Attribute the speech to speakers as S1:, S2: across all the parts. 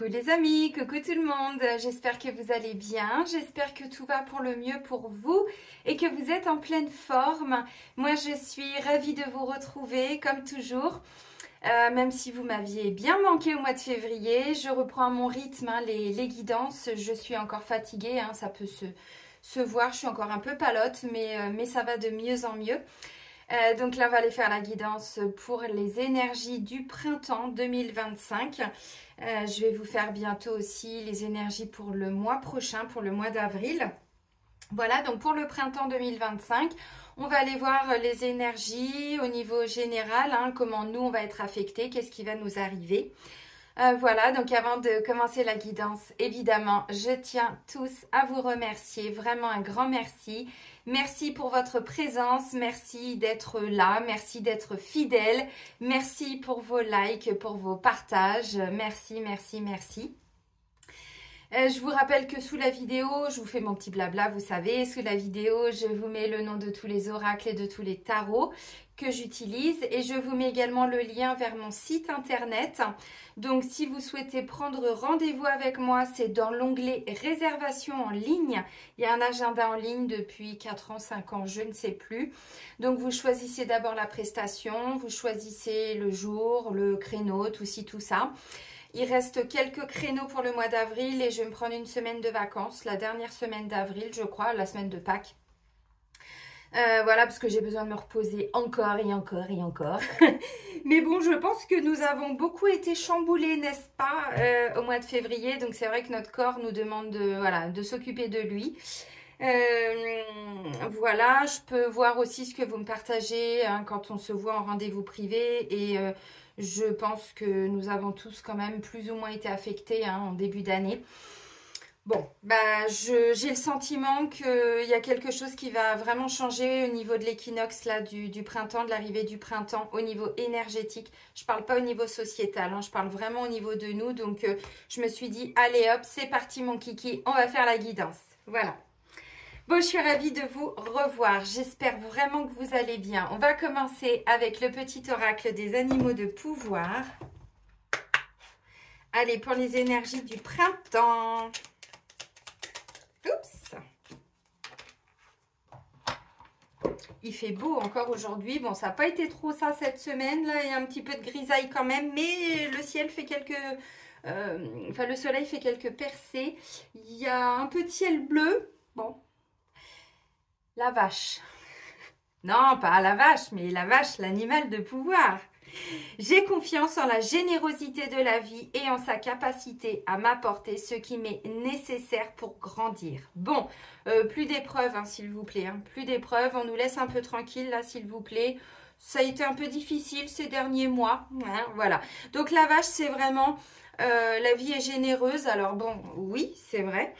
S1: Coucou les amis, coucou tout le monde, j'espère que vous allez bien, j'espère que tout va pour le mieux pour vous et que vous êtes en pleine forme. Moi je suis ravie de vous retrouver comme toujours, même si vous m'aviez bien manqué au mois de février, je reprends à mon rythme les guidances, je suis encore fatiguée, ça peut se voir, je suis encore un peu palote mais ça va de mieux en mieux. Donc là, on va aller faire la guidance pour les énergies du printemps 2025. Je vais vous faire bientôt aussi les énergies pour le mois prochain, pour le mois d'avril. Voilà, donc pour le printemps 2025, on va aller voir les énergies au niveau général, comment nous, on va être affectés, qu'est-ce qui va nous arriver. Voilà, donc avant de commencer la guidance, évidemment, je tiens tous à vous remercier, vraiment un grand merci. Merci pour votre présence, merci d'être là, merci d'être fidèle, merci pour vos likes, pour vos partages, merci, merci, merci. Je vous rappelle que sous la vidéo, je vous fais mon petit blabla, vous savez, sous la vidéo, je vous mets le nom de tous les oracles et de tous les tarots que j'utilise et je vous mets également le lien vers mon site internet. Donc si vous souhaitez prendre rendez-vous avec moi, c'est dans l'onglet réservation en ligne. Il y a un agenda en ligne depuis 4 ans, 5 ans, je ne sais plus. Donc vous choisissez d'abord la prestation, vous choisissez le jour, le créneau, tout ci, tout ça. Il reste quelques créneaux pour le mois d'avril et je vais me prendre une semaine de vacances, la dernière semaine d'avril, je crois, la semaine de Pâques. Voilà, parce que j'ai besoin de me reposer encore et encore et encore. Mais bon, je pense que nous avons beaucoup été chamboulés, n'est-ce pas, au mois de février. Donc c'est vrai que notre corps nous demande de s'occuper de lui. Voilà, je peux voir aussi ce que vous me partagez quand on se voit en rendez-vous privé et je pense que nous avons tous quand même plus ou moins été affectés en début d'année. Bon, j'ai le sentiment qu'il y a quelque chose qui va vraiment changer au niveau de l'équinoxe là du printemps, de l'arrivée du printemps, au niveau énergétique. Je parle pas au niveau sociétal, je parle vraiment au niveau de nous. Donc, je me suis dit, allez hop, c'est parti mon kiki, on va faire la guidance. Voilà. Bon, je suis ravie de vous revoir. J'espère vraiment que vous allez bien. On va commencer avec le petit oracle des animaux de pouvoir. Allez, pour les énergies du printemps. Oups. Il fait beau encore aujourd'hui. Bon, ça n'a pas été trop ça cette semaine. Là, il y a un petit peu de grisaille quand même. Mais le ciel fait quelques... le soleil fait quelques percées. Il y a un peu de ciel bleu. Bon. La vache. Non, pas la vache, mais la vache, l'animal de pouvoir. J'ai confiance en la générosité de la vie et en sa capacité à m'apporter ce qui m'est nécessaire pour grandir. Bon, plus d'épreuves, s'il vous plaît. Plus d'épreuves, on nous laisse un peu tranquille, là, s'il vous plaît. Ça a été un peu difficile ces derniers mois. Voilà. Donc, la vache, c'est vraiment... la vie est généreuse, alors bon, oui, c'est vrai.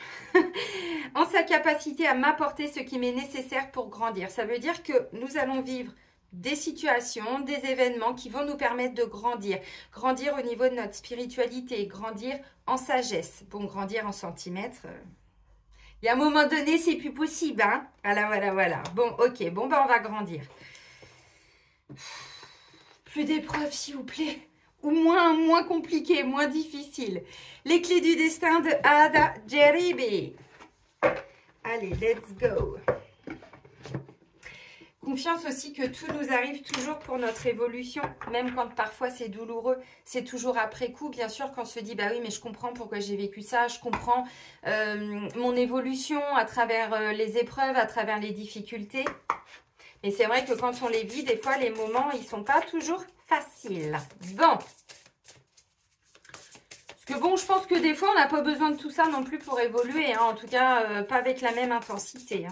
S1: En sa capacité à m'apporter ce qui m'est nécessaire pour grandir. Ça veut dire que nous allons vivre des situations, des événements qui vont nous permettre de grandir. Grandir au niveau de notre spiritualité, grandir en sagesse. Bon, grandir en centimètres, il y a un moment donné, c'est plus possible, Voilà. Bon, ok, bon, on va grandir. Plus d'épreuves, s'il vous plaît. Ou moins compliqué, moins difficile. Les clés du destin de Ada Jeribe. Allez, let's go. Confiance aussi que tout nous arrive toujours pour notre évolution, même quand parfois c'est douloureux, c'est toujours après coup. Bien sûr, quand on se dit, bah oui, mais je comprends pourquoi j'ai vécu ça, je comprends mon évolution à travers les épreuves, à travers les difficultés. Mais c'est vrai que quand on les vit, des fois, les moments, ils sont pas toujours faciles. Bon. Parce que bon, je pense que des fois, on n'a pas besoin de tout ça non plus pour évoluer. En tout cas, pas avec la même intensité.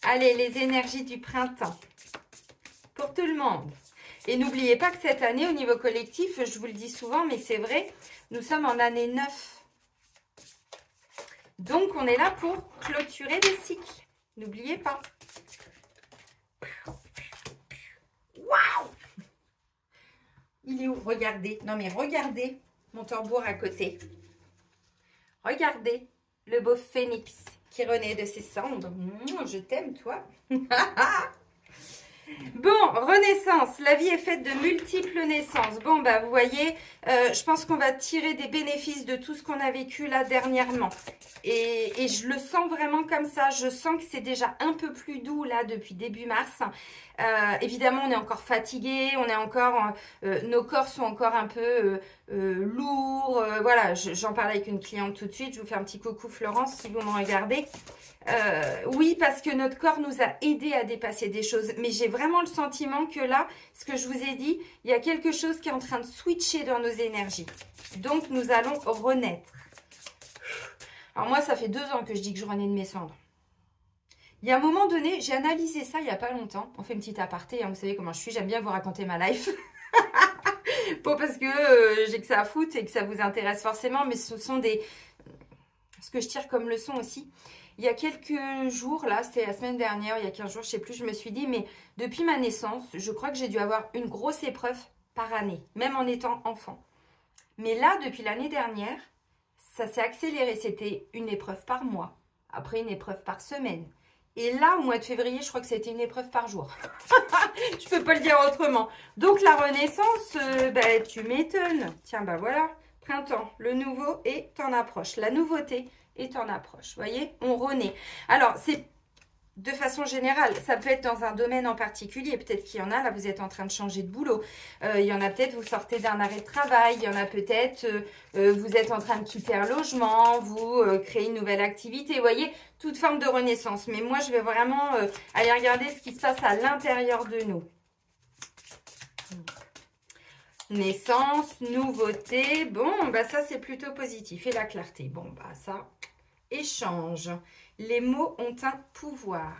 S1: Allez, les énergies du printemps. Pour tout le monde. Et n'oubliez pas que cette année, au niveau collectif, je vous le dis souvent, mais c'est vrai, nous sommes en année 9. Donc, on est là pour clôturer des cycles. N'oubliez pas. Waouh! Il est où? Regardez. Non, mais regardez mon tambour à côté. Regardez le beau phénix qui renaît de ses cendres. Je t'aime, toi. Bon, renaissance, la vie est faite de multiples naissances. Bon, bah vous voyez, je pense qu'on va tirer des bénéfices de tout ce qu'on a vécu là dernièrement. Et je le sens vraiment comme ça, je sens que c'est déjà un peu plus doux là depuis début mars. Évidemment, on est encore fatigué, on est encore, nos corps sont encore un peu lourds. Voilà, j'en parlais avec une cliente tout de suite, je vous fais un petit coucou Florence si vous me regardez. Oui, parce que notre corps nous a aidés à dépasser des choses. Mais j'ai vraiment le sentiment que là, ce que je vous ai dit, il y a quelque chose qui est en train de switcher dans nos énergies. Donc, nous allons renaître. Alors moi, ça fait 2 ans que je dis que je renais de mes cendres. Il y a un moment donné, j'ai analysé ça il n'y a pas longtemps. On fait une petite aparté, hein, vous savez comment je suis, j'aime bien vous raconter ma life. Pas parce que j'ai que ça à foutre et que ça vous intéresse forcément, mais ce sont des... ce que je tire comme leçon aussi. Il y a quelques jours, là, c'était la semaine dernière, il y a 15 jours, je ne sais plus, je me suis dit, mais depuis ma naissance, je crois que j'ai dû avoir une grosse épreuve par année, même en étant enfant. Mais là, depuis l'année dernière, ça s'est accéléré. C'était une épreuve par mois, après une épreuve par semaine. Et là, au mois de février, je crois que c'était une épreuve par jour. Je peux pas le dire autrement. Donc, la renaissance, tu m'étonnes. Tiens, bah voilà, printemps, le nouveau est en approche. La nouveauté est en approche. Vous voyez, on renaît. Alors, c'est de façon générale, ça peut être dans un domaine en particulier. Peut-être qu'il y en a, là, vous êtes en train de changer de boulot. Il y en a peut-être, vous sortez d'un arrêt de travail. Il y en a peut-être, vous êtes en train de quitter un logement. Vous créez une nouvelle activité. Vous voyez, toute forme de renaissance. Mais moi, je vais vraiment aller regarder ce qui se passe à l'intérieur de nous. Naissance, nouveauté. Bon, bah ça, c'est plutôt positif. Et la clarté. Bon, bah ça, échange. Les mots ont un pouvoir.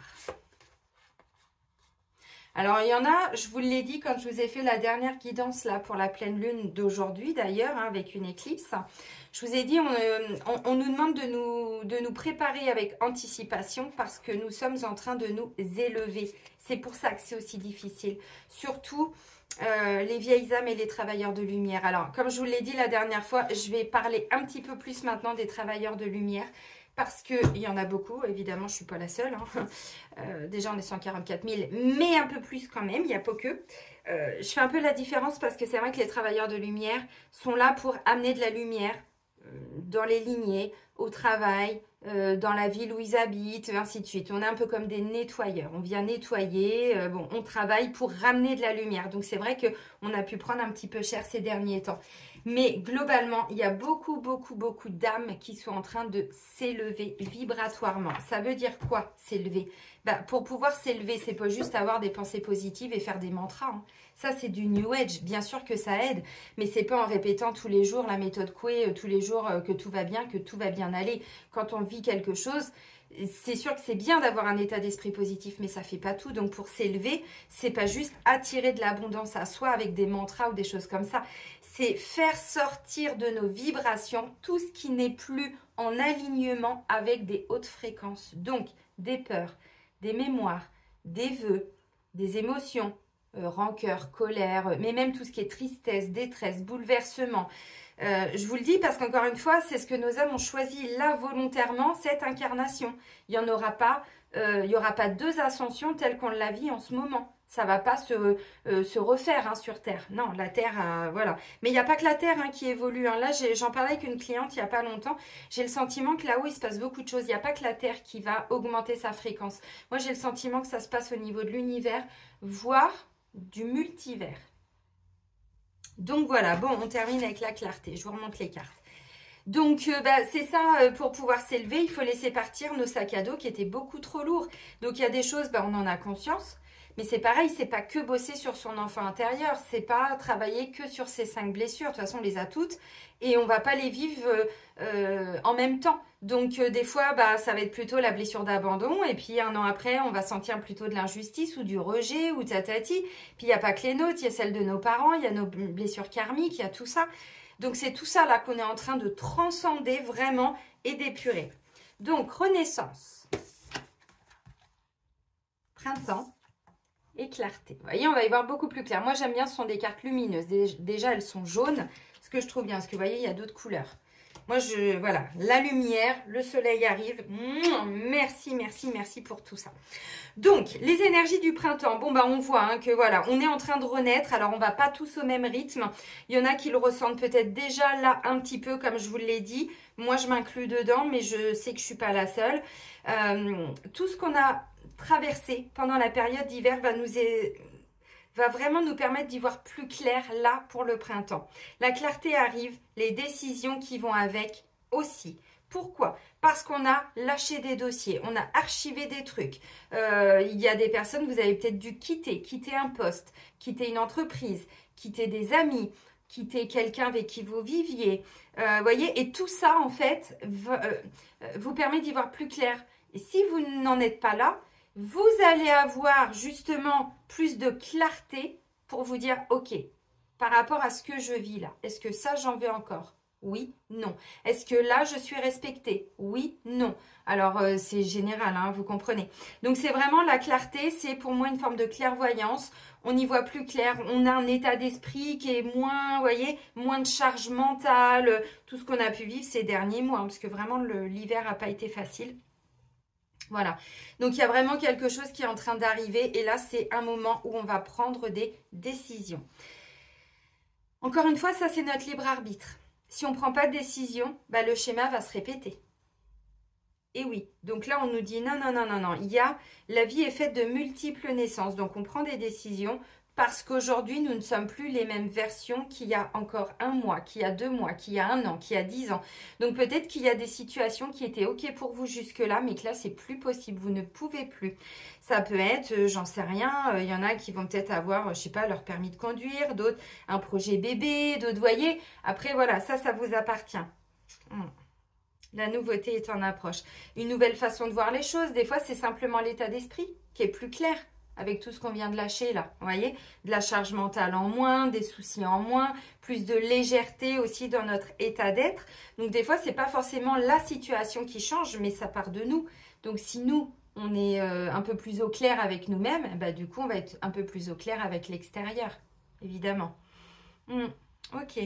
S1: Alors, il y en a, je vous l'ai dit quand je vous ai fait la dernière guidance là pour la pleine lune d'aujourd'hui d'ailleurs, hein, avec une éclipse. Je vous ai dit, on nous demande de nous préparer avec anticipation parce que nous sommes en train de nous élever. C'est pour ça que c'est aussi difficile. Surtout les vieilles âmes et les travailleurs de lumière. Alors, comme je vous l'ai dit la dernière fois, je vais parler un petit peu plus maintenant des travailleurs de lumière. Parce qu'il y en a beaucoup, évidemment, je ne suis pas la seule. Hein. Déjà, on est 144 000, mais un peu plus quand même, il n'y a pas que. Je fais un peu la différence parce que c'est vrai que les travailleurs de lumière sont là pour amener de la lumière dans les lignées, au travail, dans la ville où ils habitent, ainsi de suite. On est un peu comme des nettoyeurs. On vient nettoyer, bon, on travaille pour ramener de la lumière. Donc, c'est vrai qu'on a pu prendre un petit peu cher ces derniers temps. Mais globalement, il y a beaucoup d'âmes qui sont en train de s'élever vibratoirement. Ça veut dire quoi, s'élever? Pour pouvoir s'élever, c'est pas juste avoir des pensées positives et faire des mantras. Hein. Ça, c'est du New Age. Bien sûr que ça aide, mais c'est pas en répétant tous les jours la méthode Coué, tous les jours que tout va bien aller. Quand on vit quelque chose, c'est sûr que c'est bien d'avoir un état d'esprit positif, mais ça fait pas tout. Donc, pour s'élever, c'est pas juste attirer de l'abondance à soi avec des mantras ou des choses comme ça. C'est faire sortir de nos vibrations tout ce qui n'est plus en alignement avec des hautes fréquences. Donc, des peurs, des mémoires, des vœux, des émotions, rancœur, colère, mais même tout ce qui est tristesse, détresse, bouleversement. Je vous le dis parce qu'encore une fois, c'est ce que nos âmes ont choisi là volontairement, cette incarnation. Il n'y aura pas 2 ascensions telles qu'on la vit en ce moment. Ça ne va pas se refaire hein, sur Terre. Non, la Terre, voilà. Mais il n'y a pas que la Terre hein, qui évolue. Hein. Là, j'en parlais avec une cliente il n'y a pas longtemps. J'ai le sentiment que là-haut, il se passe beaucoup de choses. Il n'y a pas que la Terre qui va augmenter sa fréquence. Moi, j'ai le sentiment que ça se passe au niveau de l'univers, voire du multivers. Donc voilà, bon, on termine avec la clarté. Je vous remonte les cartes. Donc, c'est ça, pour pouvoir s'élever, il faut laisser partir nos sacs à dos qui étaient beaucoup trop lourds. Donc, il y a des choses, on en a conscience. Mais c'est pareil, c'est pas que bosser sur son enfant intérieur. C'est pas travailler que sur ces 5 blessures. De toute façon, on les a toutes. Et on va pas les vivre en même temps. Donc, des fois, ça va être plutôt la blessure d'abandon. Et puis, 1 an après, on va sentir plutôt de l'injustice ou du rejet ou tatati. Puis, il n'y a pas que les nôtres. Il y a celles de nos parents. Il y a nos blessures karmiques. Il y a tout ça. Donc, c'est tout ça là qu'on est en train de transcender vraiment et d'épurer. Donc, renaissance. Printemps. Et clarté. Vous voyez, on va y voir beaucoup plus clair. Moi, j'aime bien, ce sont des cartes lumineuses. Déjà, elles sont jaunes, ce que je trouve bien. Parce que vous voyez, il y a d'autres couleurs. Moi, voilà, la lumière, le soleil arrive. Merci, merci, merci pour tout ça. Donc, les énergies du printemps. Bon, bah, on voit hein, que voilà, on est en train de renaître. Alors, on va pas tous au même rythme. Il y en a qui le ressentent peut-être déjà là un petit peu, comme je vous l'ai dit. Moi, je m'inclus dedans, mais je sais que je suis pas la seule. Tout ce qu'on a traversé pendant la période d'hiver va vraiment nous permettre d'y voir plus clair là pour le printemps. La clarté arrive, les décisions qui vont avec aussi. Pourquoi? Parce qu'on a lâché des dossiers, on a archivé des trucs. Il y a des personnes, vous avez peut-être dû quitter un poste, quitter une entreprise, quitter des amis, quitter quelqu'un avec qui vous viviez. Voyez, et tout ça, en fait, vous permet d'y voir plus clair. Et si vous n'en êtes pas là, vous allez avoir justement plus de clarté pour vous dire, ok, par rapport à ce que je vis là, est-ce que ça, j'en veux encore? Oui, non. Est-ce que là, je suis respectée? Oui, non. Alors, c'est général, hein, vous comprenez. Donc, c'est vraiment la clarté, c'est pour moi une forme de clairvoyance. On y voit plus clair, on a un état d'esprit qui est moins, vous voyez, moins de charge mentale, tout ce qu'on a pu vivre ces derniers mois, hein, parce que vraiment, l'hiver n'a pas été facile. Voilà, donc il y a vraiment quelque chose qui est en train d'arriver et là c'est un moment où on va prendre des décisions. Encore une fois, ça c'est notre libre arbitre. Si on ne prend pas de décision, bah, le schéma va se répéter. Et oui, donc là on nous dit non, non, non, non, non, la vie est faite de multiples naissances, donc on prend des décisions parce qu'aujourd'hui nous ne sommes plus les mêmes versions qu'il y a encore un mois, qu'il y a 2 mois, qu'il y a 1 an, qu'il y a 10 ans. Donc peut-être qu'il y a des situations qui étaient ok pour vous jusque-là, mais que là c'est plus possible, vous ne pouvez plus. Ça peut être, j'en sais rien, il y en a qui vont peut-être avoir, je sais pas, leur permis de conduire, d'autres un projet bébé, d'autres, voyez. Après voilà, ça vous appartient. La nouveauté est en approche. Une nouvelle façon de voir les choses, des fois c'est simplement l'état d'esprit qui est plus clair. Avec tout ce qu'on vient de lâcher là, vous voyez, de la charge mentale en moins, des soucis en moins, plus de légèreté aussi dans notre état d'être. Donc des fois, c'est pas forcément la situation qui change, mais ça part de nous. Donc si nous, on est un peu plus au clair avec nous-mêmes, bah, du coup, on va être un peu plus au clair avec l'extérieur, évidemment. Ok.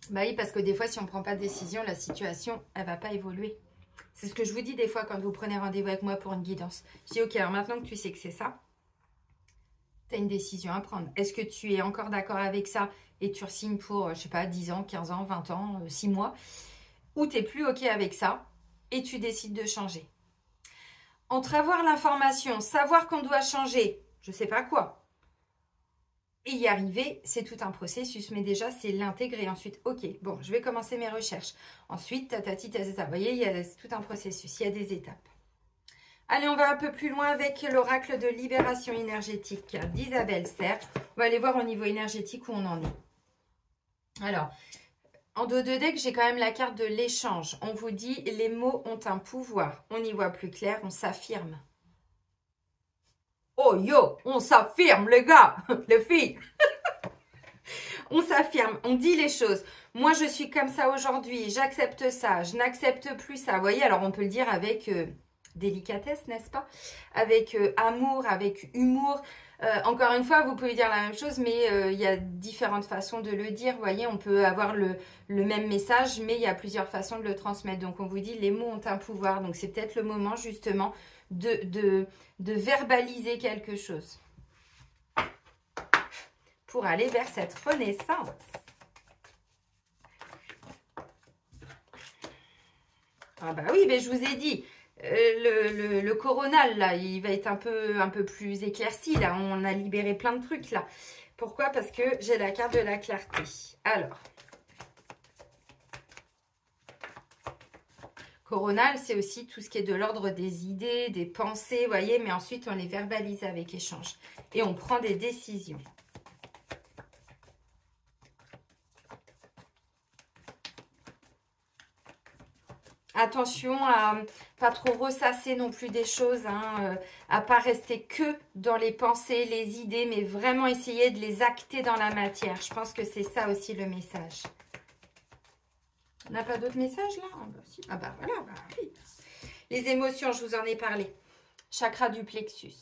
S1: Bah oui, parce que des fois, si on ne prend pas de décision, la situation, elle ne va pas évoluer. C'est ce que je vous dis des fois quand vous prenez rendez-vous avec moi pour une guidance. Je dis, ok, alors maintenant que tu sais que c'est ça, tu as une décision à prendre. Est-ce que tu es encore d'accord avec ça et tu re-signes pour, je sais pas, 10 ans, 15 ans, 20 ans, 6 mois, ou tu n'es plus ok avec ça et tu décides de changer. Entre avoir l'information, savoir qu'on doit changer, je ne sais pas quoi, et y arriver, c'est tout un processus, mais déjà, c'est l'intégrer. Ensuite, ok, bon, je vais commencer mes recherches. Ensuite, tatati, tatata. Vous voyez, il y a tout un processus, il y a des étapes. Allez, on va un peu plus loin avec l'oracle de libération énergétique d'Isabelle Serre. On va aller voir au niveau énergétique où on en est. Alors, en dos de deck, j'ai quand même la carte de l'échange. On vous dit, les mots ont un pouvoir. On y voit plus clair, on s'affirme. Oh yo, on s'affirme les gars, les filles. On s'affirme, on dit les choses. Moi, je suis comme ça aujourd'hui, j'accepte ça, je n'accepte plus ça. Vous voyez, alors on peut le dire avec délicatesse, n'est-ce pas? Avec amour, avec humour. Encore une fois, vous pouvez dire la même chose, mais il y a différentes façons de le dire. Vous voyez, on peut avoir le même message, mais il y a plusieurs façons de le transmettre. Donc, on vous dit, les mots ont un pouvoir. Donc, c'est peut-être le moment, justement, de verbaliser quelque chose pour aller vers cette renaissance. Ah bah oui, mais je vous ai dit, le coronal, là, il va être un peu plus éclairci, là. On a libéré plein de trucs, là. Pourquoi? Parce que j'ai la carte de la clarté. Alors, coronal, c'est aussi tout ce qui est de l'ordre des idées, des pensées, vous voyez, mais ensuite, on les verbalise avec échange. Et on prend des décisions. Attention à pas trop ressasser non plus des choses, hein, à pas rester que dans les pensées, les idées, mais vraiment essayer de les acter dans la matière. Je pense que c'est ça aussi le message. On n'a pas d'autres messages là? Ah bah voilà, bah oui. Les émotions, je vous en ai parlé. Chakra du plexus.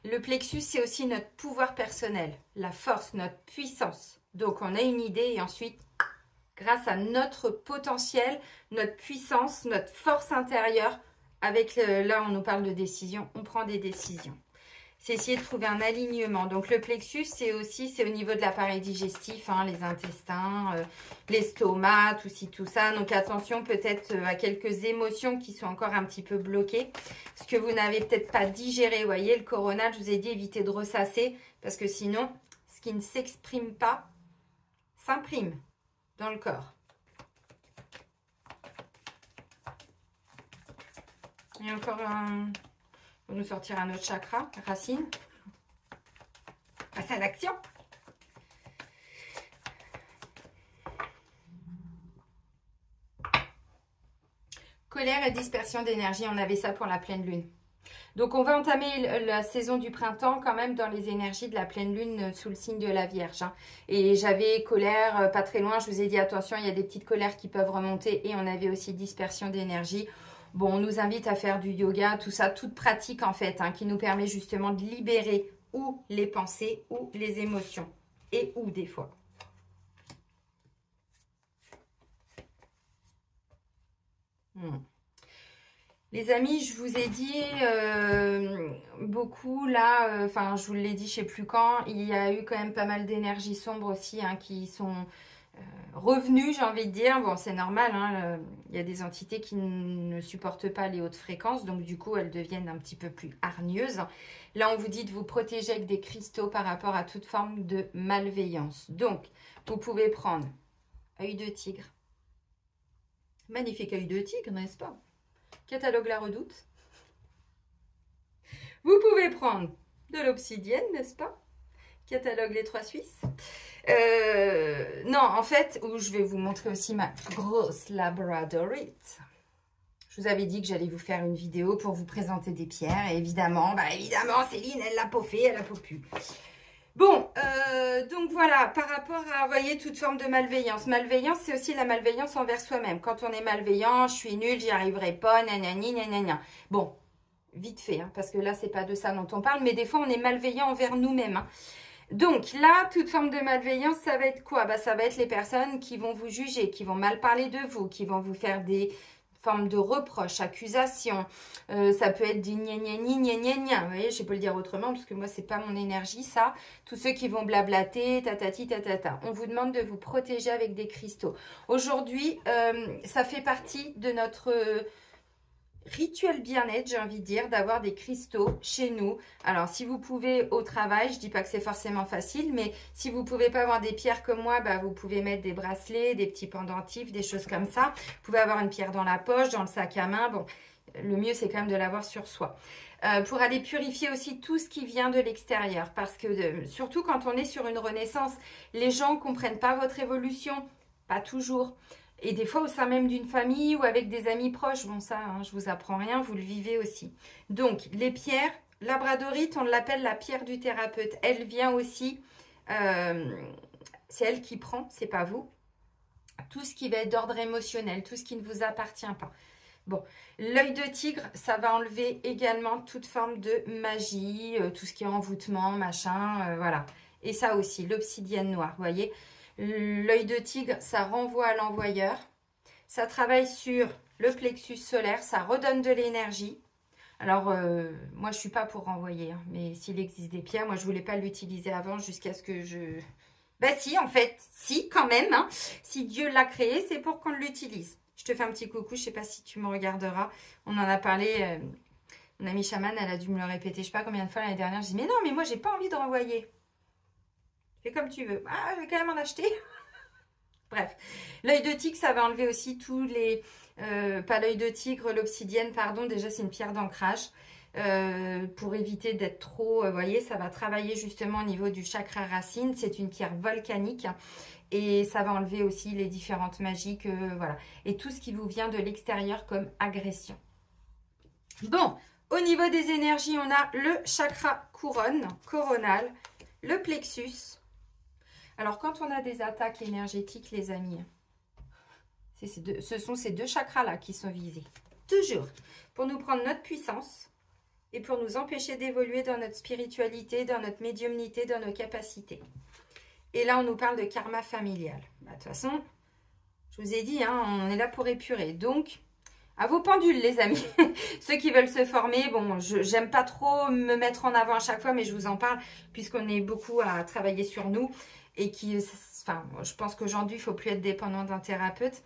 S1: Le plexus, c'est aussi notre pouvoir personnel, la force, notre puissance. Donc, on a une idée et ensuite, grâce à notre potentiel, notre puissance, notre force intérieure, avec là, on nous parle de décision, on prend des décisions. C'est essayer de trouver un alignement. Donc, le plexus, c'est au niveau de l'appareil digestif, hein, les intestins, l'estomac, tout ci, tout ça. Donc, attention peut-être à quelques émotions qui sont encore un petit peu bloquées. Ce que vous n'avez peut-être pas digéré. Vous voyez, le coronal, je vous ai dit, évitez de ressasser. Parce que sinon, ce qui ne s'exprime pas, s'imprime dans le corps. Et encore un... On va nous sortir un autre chakra, racine. Passe à l'action. Colère et dispersion d'énergie, on avait ça pour la pleine lune. Donc on va entamer la saison du printemps quand même dans les énergies de la pleine lune sous le signe de la Vierge. Hein. Et j'avais colère pas très loin, je vous ai dit attention, il y a des petites colères qui peuvent remonter et on avait aussi dispersion d'énergie. Bon, on nous invite à faire du yoga, tout ça, toute pratique en fait, hein, qui nous permet justement de libérer ou les pensées ou les émotions. Et ou des fois. Les amis, je vous ai dit beaucoup là, enfin je vous l'ai dit je ne sais plus quand, il y a eu quand même pas mal d'énergies sombres aussi hein, qui sont... Revenu, j'ai envie de dire, bon c'est normal, hein, il y a des entités qui ne supportent pas les hautes fréquences, donc du coup elles deviennent un petit peu plus hargneuses. Là on vous dit de vous protéger avec des cristaux par rapport à toute forme de malveillance. Donc vous pouvez prendre œil de tigre, magnifique œil de tigre, n'est-ce pas? Catalogue la redoute. Vous pouvez prendre de l'obsidienne, n'est-ce pas? Catalogue les trois Suisses. Non, en fait, où je vais vous montrer aussi ma grosse labradorite. Je vous avais dit que j'allais vous faire une vidéo pour vous présenter des pierres. Et évidemment, Céline, elle l'a peauffé, elle l'a peaupu. Bon, donc voilà, par rapport à, vous voyez, toute forme de malveillance. Malveillance, c'est aussi la malveillance envers soi-même. Quand on est malveillant, je suis nulle, j'y arriverai pas, nanani, nanana. Bon, vite fait, hein, parce que là, c'est pas de ça dont on parle. Mais des fois, on est malveillant envers nous-mêmes, hein. Donc là, toute forme de malveillance, ça va être quoi? Bah, ça va être les personnes qui vont vous juger, qui vont mal parler de vous, qui vont vous faire des formes de reproches, accusations. Ça peut être du gna gna gna gna gna gna. Vous voyez, je ne sais pas le dire autrement parce que moi, c'est pas mon énergie, ça. Tous ceux qui vont blablater, tatati, tatata. On vous demande de vous protéger avec des cristaux. Aujourd'hui, ça fait partie de notre... rituel bien-être, j'ai envie de dire, d'avoir des cristaux chez nous. Alors, si vous pouvez au travail, je dis pas que c'est forcément facile, mais si vous pouvez pas avoir des pierres comme moi, bah, vous pouvez mettre des bracelets, des petits pendentifs, des choses comme ça. Vous pouvez avoir une pierre dans la poche, dans le sac à main. Bon, le mieux, c'est quand même de l'avoir sur soi. Pour aller purifier aussi tout ce qui vient de l'extérieur. Parce que, surtout quand on est sur une renaissance, les gens ne comprennent pas votre évolution. Pas toujours. Et des fois au sein même d'une famille ou avec des amis proches. Bon ça, hein, je vous apprends rien, vous le vivez aussi. Donc les pierres, labradorite, on l'appelle la pierre du thérapeute. Elle vient aussi, c'est elle qui prend, c'est pas vous. Tout ce qui va être d'ordre émotionnel, tout ce qui ne vous appartient pas. Bon, l'œil de tigre, ça va enlever également toute forme de magie, tout ce qui est envoûtement, machin, voilà. Et ça aussi, l'obsidienne noire, vous voyez. L'œil de tigre, ça renvoie à l'envoyeur. Ça travaille sur le plexus solaire, ça redonne de l'énergie. Alors, moi, je ne suis pas pour renvoyer, hein, mais s'il existe des pierres, moi, je ne voulais pas l'utiliser avant jusqu'à ce que je... Ben si, en fait, si, quand même. Hein. Si Dieu l'a créé, c'est pour qu'on l'utilise. Je te fais un petit coucou, je ne sais pas si tu me regarderas. On en a parlé, mon amie chamane, elle a dû me le répéter, je ne sais pas combien de fois l'année dernière. Je dis, mais non, mais moi, j'ai pas envie de renvoyer. Fais comme tu veux. Ah, je vais quand même en acheter. Bref, l'œil de tigre, ça va enlever aussi tous les... pas l'œil de tigre, l'obsidienne, pardon. Déjà, c'est une pierre d'ancrage. Pour éviter d'être trop... Vous voyez, ça va travailler justement au niveau du chakra racine. C'est une pierre volcanique. Et ça va enlever aussi les différentes magies. Voilà. Et tout ce qui vous vient de l'extérieur comme agression. Bon, au niveau des énergies, on a le chakra couronne, coronal, le plexus. Alors, quand on a des attaques énergétiques, les amis, ce sont ces deux chakras-là qui sont visés. Toujours pour nous prendre notre puissance et pour nous empêcher d'évoluer dans notre spiritualité, dans notre médiumnité, dans nos capacités. Et là, on nous parle de karma familial. Bah, de toute façon, je vous ai dit, hein, on est là pour épurer. Donc, à vos pendules, les amis. Ceux qui veulent se former, bon, j'aime pas trop me mettre en avant à chaque fois, mais je vous en parle, puisqu'on est beaucoup à travailler sur nous. Et enfin, je pense qu'aujourd'hui, il ne faut plus être dépendant d'un thérapeute.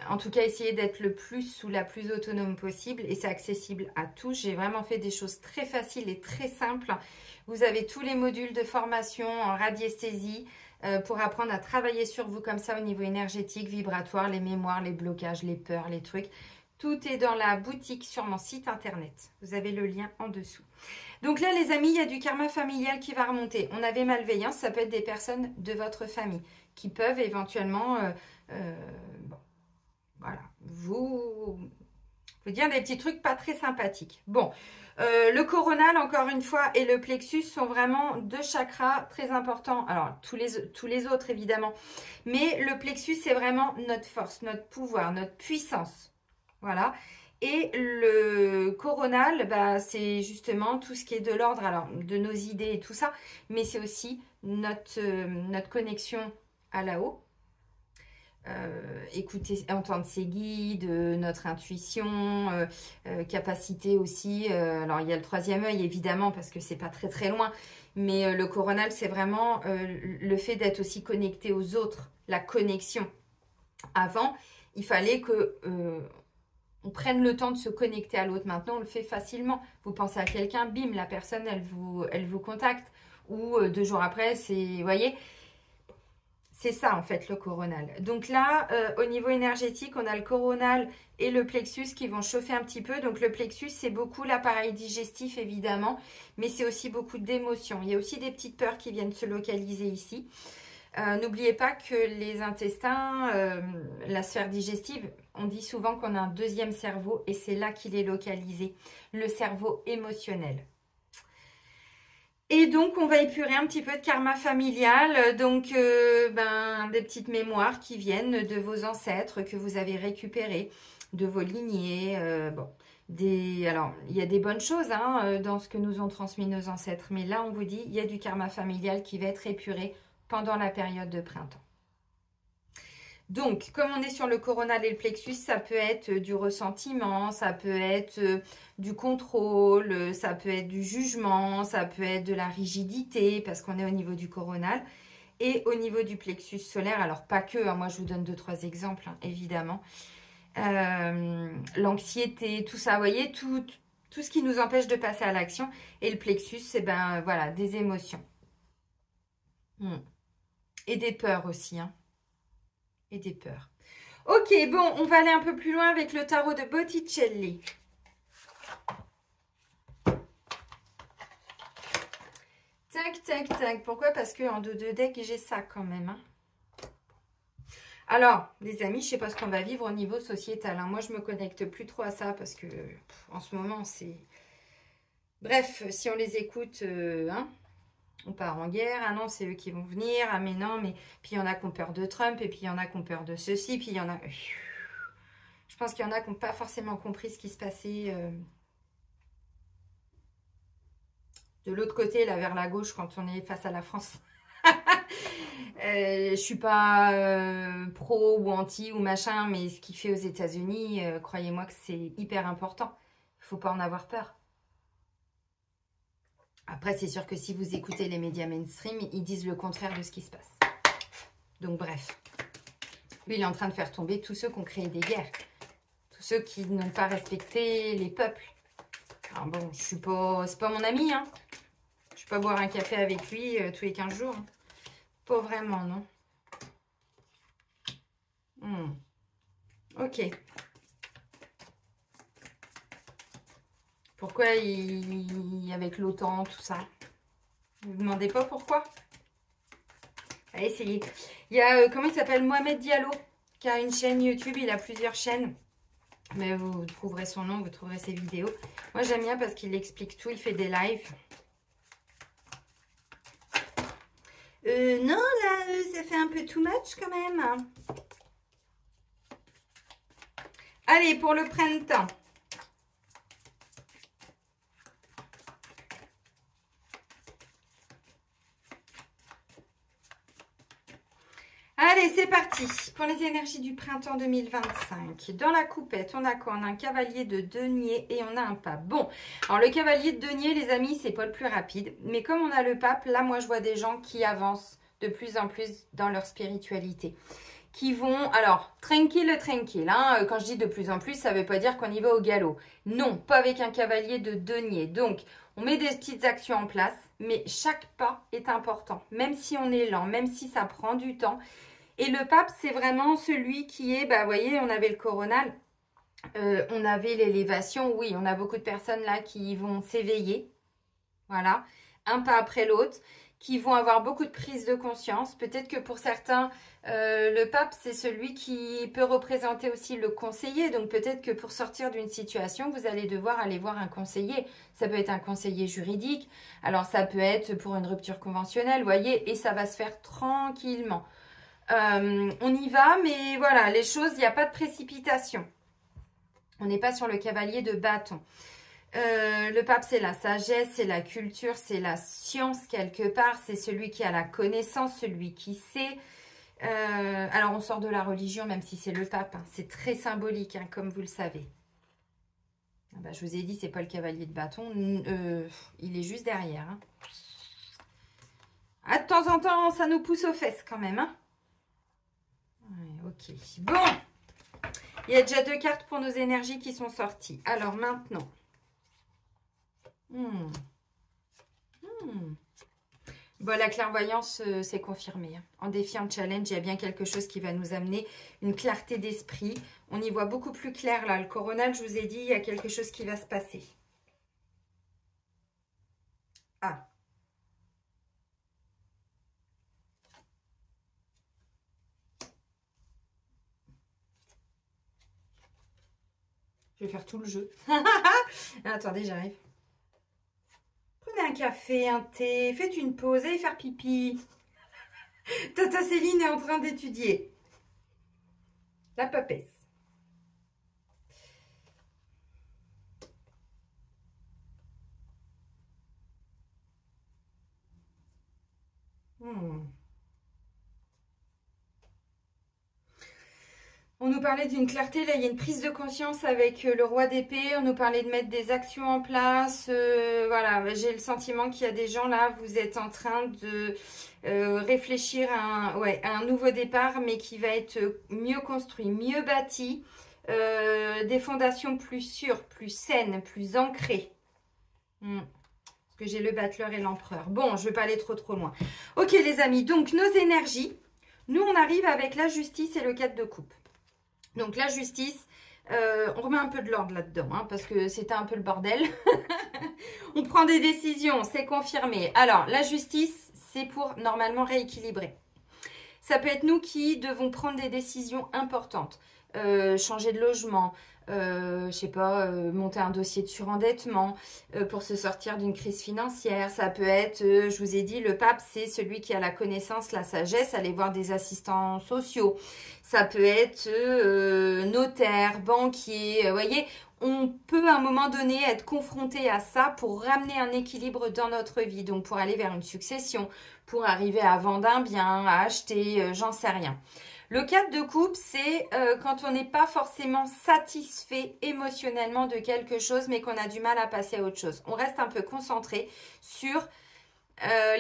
S1: En tout cas, essayer d'être le plus ou la plus autonome possible. Et c'est accessible à tous. J'ai vraiment fait des choses très faciles et très simples. Vous avez tous les modules de formation en radiesthésie pour apprendre à travailler sur vous comme ça au niveau énergétique, vibratoire, les mémoires, les blocages, les peurs, les trucs. Tout est dans la boutique sur mon site internet. Vous avez le lien en dessous. Donc là, les amis, il y a du karma familial qui va remonter. On avait malveillance, ça peut être des personnes de votre famille qui peuvent éventuellement... bon, voilà, vous dire des petits trucs pas très sympathiques. Bon, le coronal, encore une fois, et le plexus sont vraiment deux chakras très importants. Alors, tous les autres, évidemment. Mais le plexus, c'est vraiment notre force, notre pouvoir, notre puissance. Voilà. Et le coronal, bah, c'est justement tout ce qui est de l'ordre, alors de nos idées et tout ça. Mais c'est aussi notre connexion à là-haut. Écouter, entendre ses guides, notre intuition, capacité aussi. Alors, il y a le troisième œil, évidemment, parce que c'est pas très très loin. Mais le coronal, c'est vraiment le fait d'être aussi connecté aux autres, la connexion. Avant, il fallait que on prenne le temps de se connecter à l'autre. Maintenant, on le fait facilement. Vous pensez à quelqu'un, bim, la personne, elle vous contacte. Ou 2 jours après, vous voyez. C'est ça, en fait, le coronal. Donc là, au niveau énergétique, on a le coronal et le plexus qui vont chauffer un petit peu. Donc le plexus, c'est beaucoup l'appareil digestif, évidemment, mais c'est aussi beaucoup d'émotions. Il y a aussi des petites peurs qui viennent se localiser ici. N'oubliez pas que les intestins, la sphère digestive, on dit souvent qu'on a un deuxième cerveau et c'est là qu'il est localisé, le cerveau émotionnel. Et donc, on va épurer un petit peu de karma familial, donc des petites mémoires qui viennent de vos ancêtres que vous avez récupérées, de vos lignées. Alors, il y a des bonnes choses dans ce que nous ont transmis nos ancêtres, mais là, on vous dit, il y a du karma familial qui va être épuré pendant la période de printemps. Donc, comme on est sur le coronal et le plexus, ça peut être du ressentiment, ça peut être du contrôle, ça peut être du jugement, ça peut être de la rigidité, parce qu'on est au niveau du coronal. Et au niveau du plexus solaire, alors pas que, moi je vous donne 2-3 exemples, évidemment. L'anxiété, tout ça, vous voyez, tout ce qui nous empêche de passer à l'action. Et le plexus, c'est voilà, des émotions. Et des peurs aussi, et des peurs. Ok, bon, on va aller un peu plus loin avec le tarot de Botticelli. Tac, tac, tac. Pourquoi? Parce qu'en dos de deck, j'ai ça quand même. Alors, les amis, je ne sais pas ce qu'on va vivre au niveau sociétal. Moi, je ne me connecte plus trop à ça parce que en ce moment, c'est... Bref, si on les écoute, on part en guerre. Ah non, c'est eux qui vont venir. Ah mais non, mais... Puis il y en a qui ont peur de Trump et puis il y en a qui ont peur de ceci. Puis il y en a... Je pense qu'il y en a qui n'ont pas forcément compris ce qui se passait de l'autre côté, là, vers la gauche, quand on est face à la France. Je suis pas pro ou anti ou machin, mais ce qu'il fait aux États-Unis, croyez-moi que c'est hyper important. Il ne faut pas en avoir peur. Après, c'est sûr que si vous écoutez les médias mainstream, ils disent le contraire de ce qui se passe. Donc bref, lui, il est en train de faire tomber tous ceux qui ont créé des guerres. Tous ceux qui n'ont pas respecté les peuples. Alors bon, je suis pas... C'est pas mon ami, Je ne vais pas boire un café avec lui tous les 15 jours. Pas vraiment, non. Ok. Pourquoi avec l'OTAN, tout ça? Vous ne me demandez pas pourquoi? Allez, essayez. Il y a, comment il s'appelle? Mohamed Diallo, qui a une chaîne YouTube. Il a plusieurs chaînes. Mais vous trouverez son nom, vous trouverez ses vidéos. Moi, j'aime bien parce qu'il explique tout. Il fait des lives. Non, là, ça fait un peu too much quand même. Allez, pour le printemps. Allez, c'est parti pour les énergies du printemps 2025. Dans la coupette, on a quoi? On a un cavalier de denier et on a un pape. Bon, alors le cavalier de denier, les amis, c'est pas le plus rapide. Mais comme on a le pape, là, moi, je vois des gens qui avancent de plus en plus dans leur spiritualité. Qui vont, alors, tranquille, hein. Quand je dis de plus en plus, ça veut pas dire qu'on y va au galop. Non, pas avec un cavalier de denier. Donc, on met des petites actions en place, mais chaque pas est important. Même si on est lent, même si ça prend du temps. Et le pape, c'est vraiment celui qui est, vous voyez, on avait le coronal, on avait l'élévation. Oui, on a beaucoup de personnes là qui vont s'éveiller, voilà, un pas après l'autre, qui vont avoir beaucoup de prise de conscience. Peut-être que pour certains, le pape, c'est celui qui peut représenter aussi le conseiller. Donc peut-être que pour sortir d'une situation, vous allez devoir aller voir un conseiller. Ça peut être un conseiller juridique, alors ça peut être pour une rupture conventionnelle, vous voyez, et ça va se faire tranquillement. On y va, mais voilà, les choses, il n'y a pas de précipitation. On n'est pas sur le cavalier de bâton. Le pape, c'est la sagesse, c'est la culture, c'est la science quelque part. C'est celui qui a la connaissance, celui qui sait. Alors, on sort de la religion, même si c'est le pape. Hein. C'est très symbolique, hein, comme vous le savez. Je vous ai dit, c'est pas le cavalier de bâton. Il est juste derrière. Hein. De temps en temps, ça nous pousse aux fesses quand même. Hein. Ouais, ok. Bon. Il y a déjà 2 cartes pour nos énergies qui sont sorties. Alors, maintenant. Bon, la clairvoyance, c'est confirmé. Hein. En défi, en challenge, il y a bien quelque chose qui va nous amener une clarté d'esprit. On y voit beaucoup plus clair, là. Le coronal, je vous ai dit, il y a quelque chose qui va se passer. Ah. Je vais faire tout le jeu. Attendez, j'arrive. Prenez un café, un thé, faites une pause, allez faire pipi. Tata Céline est en train d'étudier. La papesse. On nous parlait d'une clarté, là il y a une prise de conscience avec le roi d'épée, on nous parlait de mettre des actions en place, voilà, j'ai le sentiment qu'il y a des gens là, vous êtes en train de réfléchir à un nouveau départ, mais qui va être mieux construit, mieux bâti, des fondations plus sûres, plus saines, plus ancrées. Parce que j'ai le battleur et l'empereur. Bon, je ne vais pas aller trop loin. Ok les amis, donc nos énergies, nous on arrive avec la justice et le 4 de coupe. Donc la justice, on remet un peu de l'ordre là-dedans, hein, parce que c'était un peu le bordel. On prend des décisions, c'est confirmé. Alors la justice, c'est pour normalement rééquilibrer. Ça peut être nous qui devons prendre des décisions importantes. Changer de logement, je sais pas, monter un dossier de surendettement pour se sortir d'une crise financière. Ça peut être, je vous ai dit, le pape, c'est celui qui a la connaissance, la sagesse, aller voir des assistants sociaux. Ça peut être notaire, banquier, vous voyez, on peut à un moment donné être confronté à ça pour ramener un équilibre dans notre vie. Donc pour aller vers une succession, pour arriver à vendre un bien, à acheter, j'en sais rien. Le 4 de coupe, c'est quand on n'est pas forcément satisfait émotionnellement de quelque chose, mais qu'on a du mal à passer à autre chose. On reste un peu concentré sur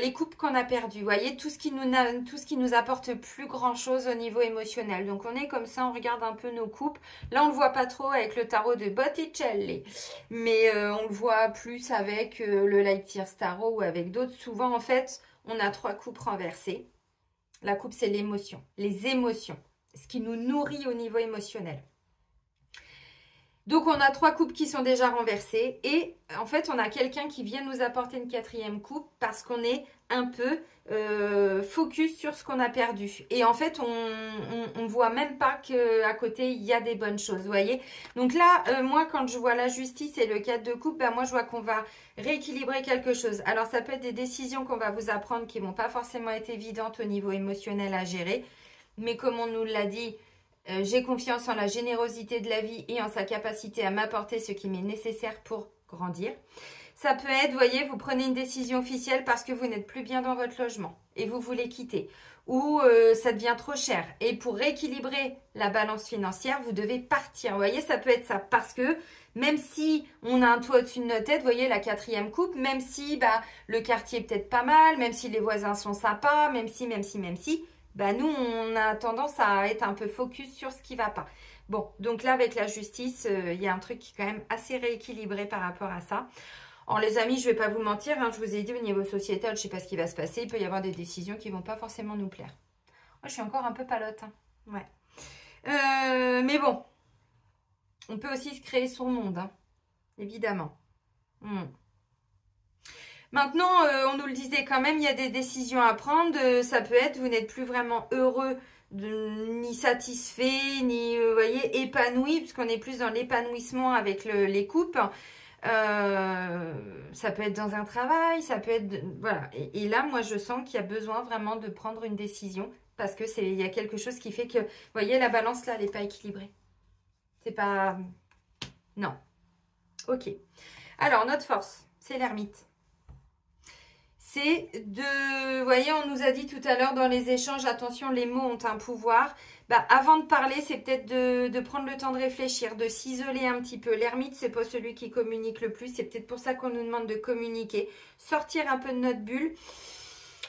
S1: les coupes qu'on a perdues. Vous voyez, tout ce qui nous apporte plus grand chose au niveau émotionnel. Donc on est comme ça, on regarde un peu nos coupes. Là, on ne le voit pas trop avec le tarot de Botticelli, mais on le voit plus avec le Light-Year Tarot ou avec d'autres. Souvent, en fait, on a 3 coupes renversées. La coupe, c'est l'émotion, les émotions, ce qui nous nourrit au niveau émotionnel. Donc, on a 3 coupes qui sont déjà renversées et en fait, on a quelqu'un qui vient nous apporter une 4e coupe parce qu'on est un peu focus sur ce qu'on a perdu. Et en fait, on ne voit même pas qu'à côté, il y a des bonnes choses, vous voyez. Donc là, moi, quand je vois la justice et le 4 de coupe, moi, je vois qu'on va rééquilibrer quelque chose. Alors, ça peut être des décisions qu'on va vous apprendre qui ne vont pas forcément être évidentes au niveau émotionnel à gérer. Mais comme on nous l'a dit, j'ai confiance en la générosité de la vie et en sa capacité à m'apporter ce qui m'est nécessaire pour grandir. Ça peut être, vous voyez, vous prenez une décision officielle parce que vous n'êtes plus bien dans votre logement et vous voulez quitter. Ou ça devient trop cher. Et pour rééquilibrer la balance financière, vous devez partir. Vous voyez, ça peut être ça. Parce que même si on a un toit au-dessus de notre tête, vous voyez, la quatrième coupe, même si le quartier est peut-être pas mal, même si les voisins sont sympas, même si, nous, on a tendance à être un peu focus sur ce qui va pas. Bon, donc là, avec la justice, il y a un truc qui est quand même assez rééquilibré par rapport à ça. Alors les amis, je ne vais pas vous mentir, hein, je vous ai dit au niveau sociétal, je ne sais pas ce qui va se passer. Il peut y avoir des décisions qui ne vont pas forcément nous plaire. Moi, je suis encore un peu palote. Hein. Ouais. Mais bon, on peut aussi se créer son monde, hein, évidemment. Maintenant, on nous le disait quand même, il y a des décisions à prendre. Ça peut être, vous n'êtes plus vraiment heureux, ni satisfait, ni, vous voyez, épanoui, puisqu'on est plus dans l'épanouissement avec les coupes. Ça peut être dans un travail, ça peut être... Voilà. Et là, moi, je sens qu'il y a besoin vraiment de prendre une décision parce que il y a quelque chose qui fait que... Vous voyez, la balance, là, elle n'est pas équilibrée. C'est pas... Non. Ok. Alors, notre force, c'est l'ermite. C'est de... Vous voyez, on nous a dit tout à l'heure dans les échanges, attention, les mots ont un pouvoir. Avant de parler, c'est peut-être de prendre le temps de réfléchir, de s'isoler un petit peu. L'ermite, c'est pas celui qui communique le plus. C'est peut-être pour ça qu'on nous demande de communiquer. Sortir un peu de notre bulle.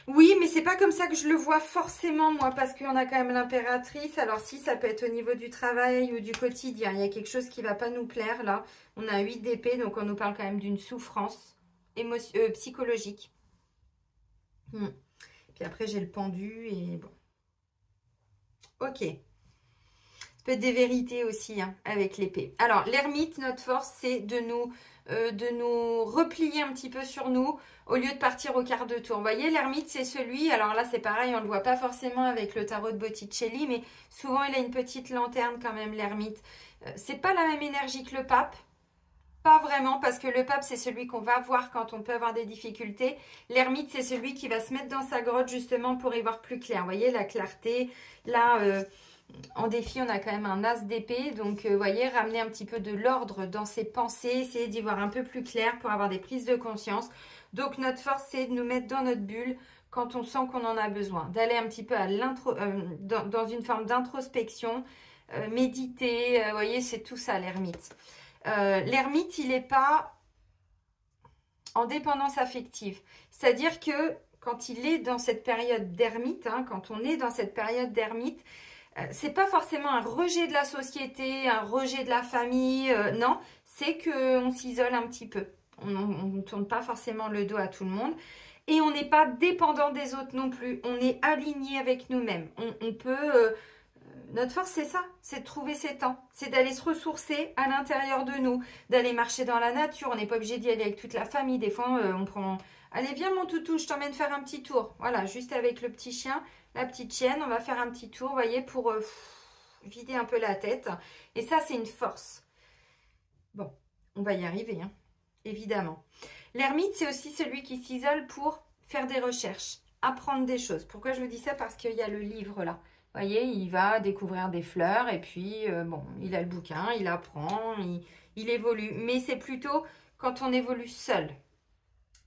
S1: Oui, mais c'est pas comme ça que je le vois forcément, moi, parce qu'on a quand même l'impératrice. Alors si, ça peut être au niveau du travail ou du quotidien. Il y a quelque chose qui va pas nous plaire, là. On a 8 d'épée, donc on nous parle quand même d'une souffrance psychologique. Puis après, j'ai le pendu et bon. Ok. Ça peut être des vérités aussi, hein, avec l'épée. Alors, l'ermite, notre force, c'est de nous replier un petit peu sur nous au lieu de partir au quart de tour. Vous voyez, l'ermite, c'est celui, alors là, c'est pareil, on ne le voit pas forcément avec le tarot de Botticelli, mais souvent, il a une petite lanterne quand même, l'ermite. C'est pas la même énergie que le pape. Pas vraiment, parce que le pape, c'est celui qu'on va voir quand on peut avoir des difficultés. L'ermite, c'est celui qui va se mettre dans sa grotte justement pour y voir plus clair. Vous voyez, la clarté. Là, en défi, on a quand même un as d'épée. Donc, vous voyez, ramener un petit peu de l'ordre dans ses pensées, essayer d'y voir un peu plus clair pour avoir des prises de conscience. Donc, notre force, c'est de nous mettre dans notre bulle quand on sent qu'on en a besoin. D'aller un petit peu dans une forme d'introspection, méditer. Vous voyez, c'est tout ça, l'ermite. L'ermite, il n'est pas en dépendance affective. C'est-à-dire que quand il est dans cette période d'ermite, hein, quand on est dans cette période d'ermite, c'est pas forcément un rejet de la société, un rejet de la famille, non, c'est qu'on s'isole un petit peu. On ne tourne pas forcément le dos à tout le monde. Et on n'est pas dépendant des autres non plus. On est aligné avec nous-mêmes. On peut... Notre force, c'est ça, c'est de trouver ses temps, c'est d'aller se ressourcer à l'intérieur de nous, d'aller marcher dans la nature. On n'est pas obligé d'y aller avec toute la famille. Des fois, on prend... Allez, viens mon toutou, je t'emmène faire un petit tour. Voilà, juste avec le petit chien, la petite chienne, on va faire un petit tour, vous voyez, pour vider un peu la tête. Et ça, c'est une force. Bon, on va y arriver, hein, évidemment. L'ermite, c'est aussi celui qui s'isole pour faire des recherches, apprendre des choses. Pourquoi je vous dis ça? Parce qu'il y a le livre là. Vous voyez, il va découvrir des fleurs et puis, bon, il a le bouquin, il apprend, il évolue. Mais c'est plutôt quand on évolue seul.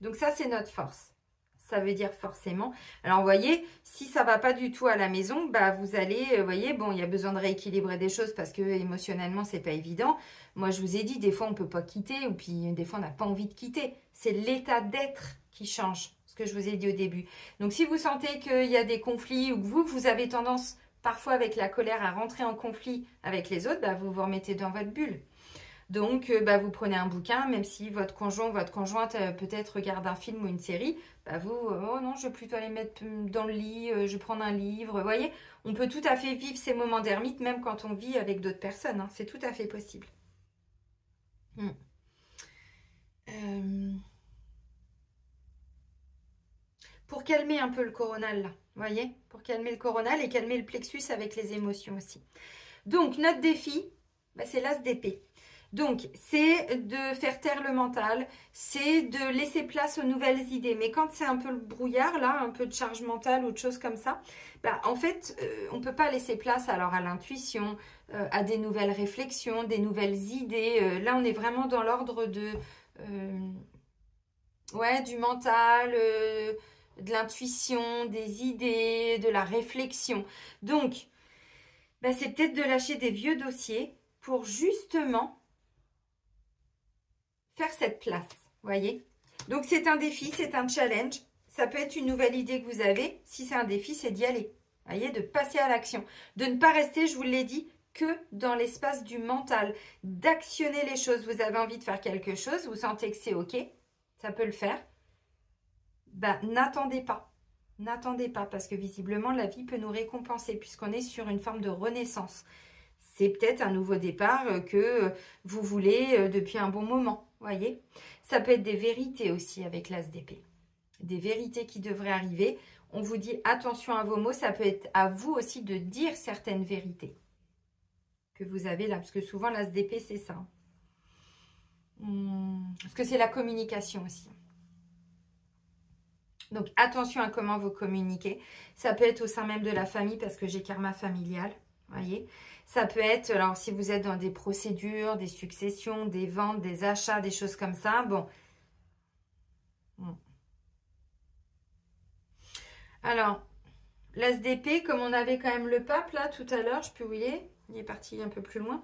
S1: Donc ça, c'est notre force. Ça veut dire forcément... Alors, vous voyez, si ça ne va pas du tout à la maison, vous allez... Vous voyez, bon, il y a besoin de rééquilibrer des choses parce que émotionnellement, c'est pas évident. Moi, je vous ai dit, des fois, on ne peut pas quitter ou puis des fois, on n'a pas envie de quitter. C'est l'état d'être qui change. Ce que je vous ai dit au début. Donc, si vous sentez qu'il y a des conflits ou que vous avez tendance parfois avec la colère à rentrer en conflit avec les autres, vous vous remettez dans votre bulle. Donc, vous prenez un bouquin, même si votre conjoint ou votre conjointe peut-être regarde un film ou une série, vous, oh non, je vais plutôt aller mettre dans le lit, je vais prendre un livre. Vous voyez, on peut tout à fait vivre ces moments d'ermite, même quand on vit avec d'autres personnes. Hein, c'est tout à fait possible. Pour calmer un peu le coronal, là, vous voyez, pour calmer le coronal et calmer le plexus avec les émotions aussi. Donc, notre défi, c'est l'as d'épée. Donc, c'est de faire taire le mental, c'est de laisser place aux nouvelles idées. Mais quand c'est un peu le brouillard, là, un peu de charge mentale ou de choses comme ça, en fait, on ne peut pas laisser place alors à l'intuition, à des nouvelles réflexions, des nouvelles idées. Là, on est vraiment dans l'ordre de... Ouais, du mental, de l'intuition, des idées, de la réflexion. Donc, bah, c'est peut-être de lâcher des vieux dossiers pour justement faire cette place, voyez. Donc, c'est un défi, c'est un challenge. Ça peut être une nouvelle idée que vous avez. Si c'est un défi, c'est d'y aller. Voyez, de passer à l'action. De ne pas rester, je vous l'ai dit, que dans l'espace du mental. D'actionner les choses. Vous avez envie de faire quelque chose, vous sentez que c'est OK, ça peut le faire. Ben, n'attendez pas. N'attendez pas, parce que visiblement, la vie peut nous récompenser, puisqu'on est sur une forme de renaissance. C'est peut-être un nouveau départ que vous voulez depuis un bon moment, voyez. Ça peut être des vérités aussi avec l'as d'épée. Des vérités qui devraient arriver. On vous dit attention à vos mots, ça peut être à vous aussi de dire certaines vérités que vous avez là, parce que souvent l'as d'épée, c'est ça. Parce que c'est la communication aussi. Donc, attention à comment vous communiquez. Ça peut être au sein même de la famille, parce que j'ai karma familial, voyez. Ça peut être, alors, si vous êtes dans des procédures, des successions, des ventes, des achats, des choses comme ça, bon. Alors, l'as d'épée, comme on avait quand même le pape, là, tout à l'heure, je peux où il est parti un peu plus loin.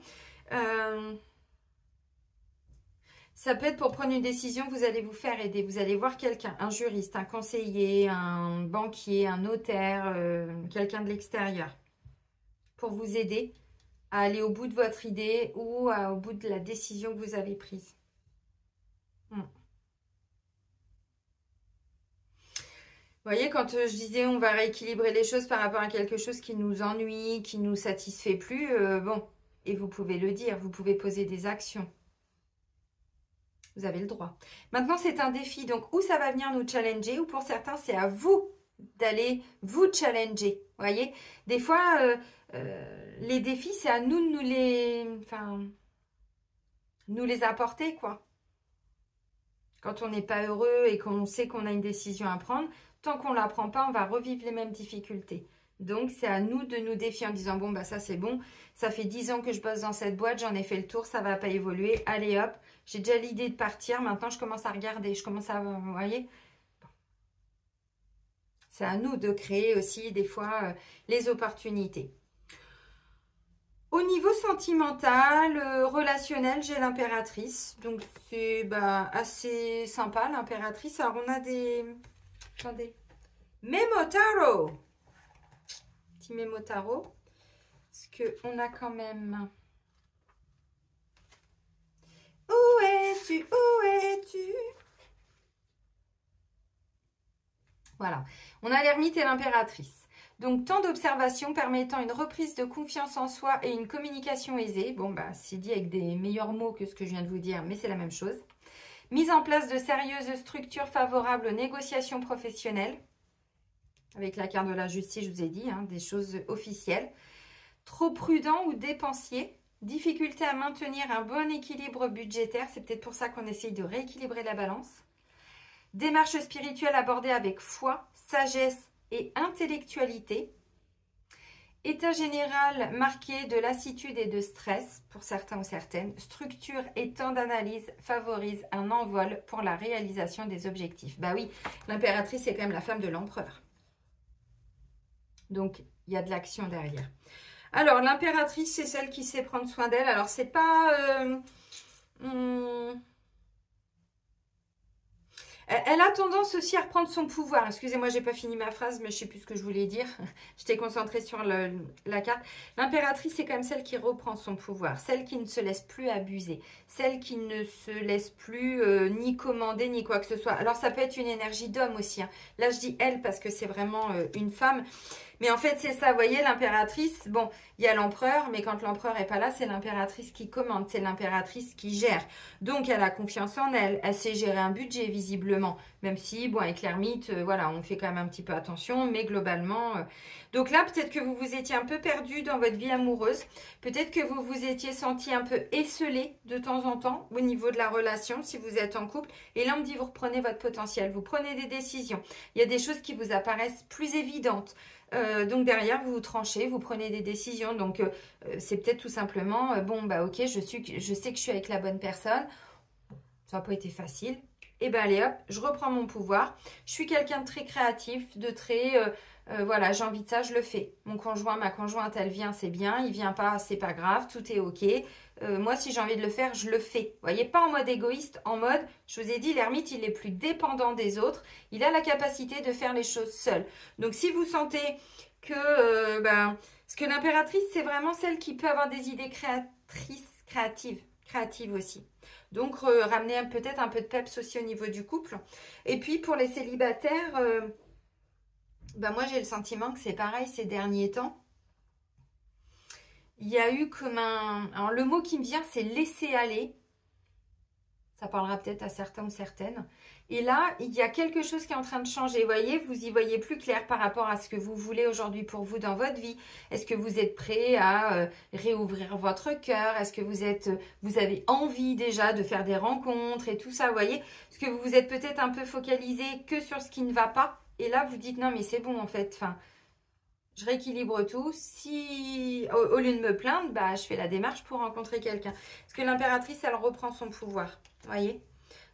S1: Ça peut être pour prendre une décision, vous allez vous faire aider. Vous allez voir quelqu'un, un juriste, un conseiller, un banquier, un notaire, quelqu'un de l'extérieur, pour vous aider à aller au bout de votre idée ou au bout de la décision que vous avez prise. Vous voyez, quand je disais on va rééquilibrer les choses par rapport à quelque chose qui nous ennuie, qui ne nous satisfait plus, bon, et vous pouvez le dire, vous pouvez poser des actions. Vous avez le droit. Maintenant, c'est un défi. Donc, où ça va venir nous challenger, ou pour certains, c'est à vous d'aller vous challenger. Vous voyez, des fois, les défis, c'est à nous de nous les apporter, quoi. Quand on n'est pas heureux et qu'on sait qu'on a une décision à prendre, tant qu'on ne la prend pas, on va revivre les mêmes difficultés. Donc, c'est à nous de nous défier en disant, bon, bah ça c'est bon, ça fait 10 ans que je bosse dans cette boîte, j'en ai fait le tour, ça ne va pas évoluer, allez hop, j'ai déjà l'idée de partir, maintenant je commence à regarder, je commence à, vous voyez. C'est à nous de créer aussi des fois les opportunités. Au niveau sentimental, relationnel, j'ai l'impératrice. Donc, c'est assez sympa, l'impératrice. Alors, on a des... Attendez. Mémo tarot. Petit mémo tarot. Parce qu'on a quand même... Où es-tu? Où es-tu? Voilà. On a l'ermite et l'impératrice. Donc, temps d'observation permettant une reprise de confiance en soi et une communication aisée. Bon, bah, c'est dit avec des meilleurs mots que ce que je viens de vous dire, mais c'est la même chose. Mise en place de sérieuses structures favorables aux négociations professionnelles. Avec la carte de la justice, je vous ai dit, hein, des choses officielles. Trop prudent ou dépensier. Difficulté à maintenir un bon équilibre budgétaire. C'est peut-être pour ça qu'on essaye de rééquilibrer la balance. Démarche spirituelle abordée avec foi, sagesse et intellectualité. État général marqué de lassitude et de stress pour certains ou certaines. Structure et temps d'analyse favorisent un envol pour la réalisation des objectifs. Bah oui, l'impératrice est quand même la femme de l'empereur. Donc, il y a de l'action derrière. Alors, l'impératrice, c'est celle qui sait prendre soin d'elle. Alors, c'est pas... Elle a tendance aussi à reprendre son pouvoir. Excusez-moi, j'ai pas fini ma phrase, mais je sais plus ce que je voulais dire. J'étais concentrée sur la carte. L'impératrice, c'est quand même celle qui reprend son pouvoir. Celle qui ne se laisse plus abuser. Celle qui ne se laisse plus ni commander, ni quoi que ce soit. Alors, ça peut être une énergie d'homme aussi. Hein. Là, je dis elle parce que c'est vraiment une femme. Mais en fait, c'est ça, vous voyez, l'impératrice, bon, il y a l'empereur, mais quand l'empereur n'est pas là, c'est l'impératrice qui commande, c'est l'impératrice qui gère. Donc, elle a confiance en elle, elle sait gérer un budget, visiblement. Même si, bon, avec l'ermite, voilà, on fait quand même un petit peu attention, mais globalement... Donc là, peut-être que vous vous étiez un peu perdu dans votre vie amoureuse. Peut-être que vous vous étiez senti un peu esselé de temps en temps au niveau de la relation, si vous êtes en couple. Et là, on me dit, vous reprenez votre potentiel, vous prenez des décisions. Il y a des choses qui vous apparaissent plus évidentes. Donc derrière, vous vous tranchez, vous prenez des décisions. Donc c'est peut-être tout simplement, bon, bah ok, je sais que je suis avec la bonne personne. Ça n'a pas été facile. et ben allez hop, je reprends mon pouvoir. Je suis quelqu'un de très créatif, de très... voilà, j'ai envie de ça, je le fais. Mon conjoint, ma conjointe, elle vient, c'est bien. Il vient pas, c'est pas grave, tout est ok. Moi, si j'ai envie de le faire, je le fais. Vous voyez, pas en mode égoïste, en mode, je vous ai dit, l'ermite, il est plus dépendant des autres. Il a la capacité de faire les choses seul. Donc, si vous sentez que, parce que l'impératrice, c'est vraiment celle qui peut avoir des idées créatives aussi. Donc, ramener peut-être un peu de peps aussi au niveau du couple. Et puis, pour les célibataires... moi, j'ai le sentiment que c'est pareil ces derniers temps. Il y a eu comme un... Alors, le mot qui me vient, c'est laisser aller. Ça parlera peut-être à certains ou certaines. Et là, il y a quelque chose qui est en train de changer. Vous voyez, vous y voyez plus clair par rapport à ce que vous voulez aujourd'hui pour vous dans votre vie. Est-ce que vous êtes prêt à réouvrir votre cœur? Est-ce que vous avez envie déjà de faire des rencontres et tout ça, vous voyez? Est-ce que vous vous êtes peut-être un peu focalisé que sur ce qui ne va pas? Et là, vous dites, non, mais c'est bon, en fait. Enfin, je rééquilibre tout. Si, au lieu de me plaindre, je fais la démarche pour rencontrer quelqu'un. Parce que l'impératrice, elle reprend son pouvoir. Vous voyez?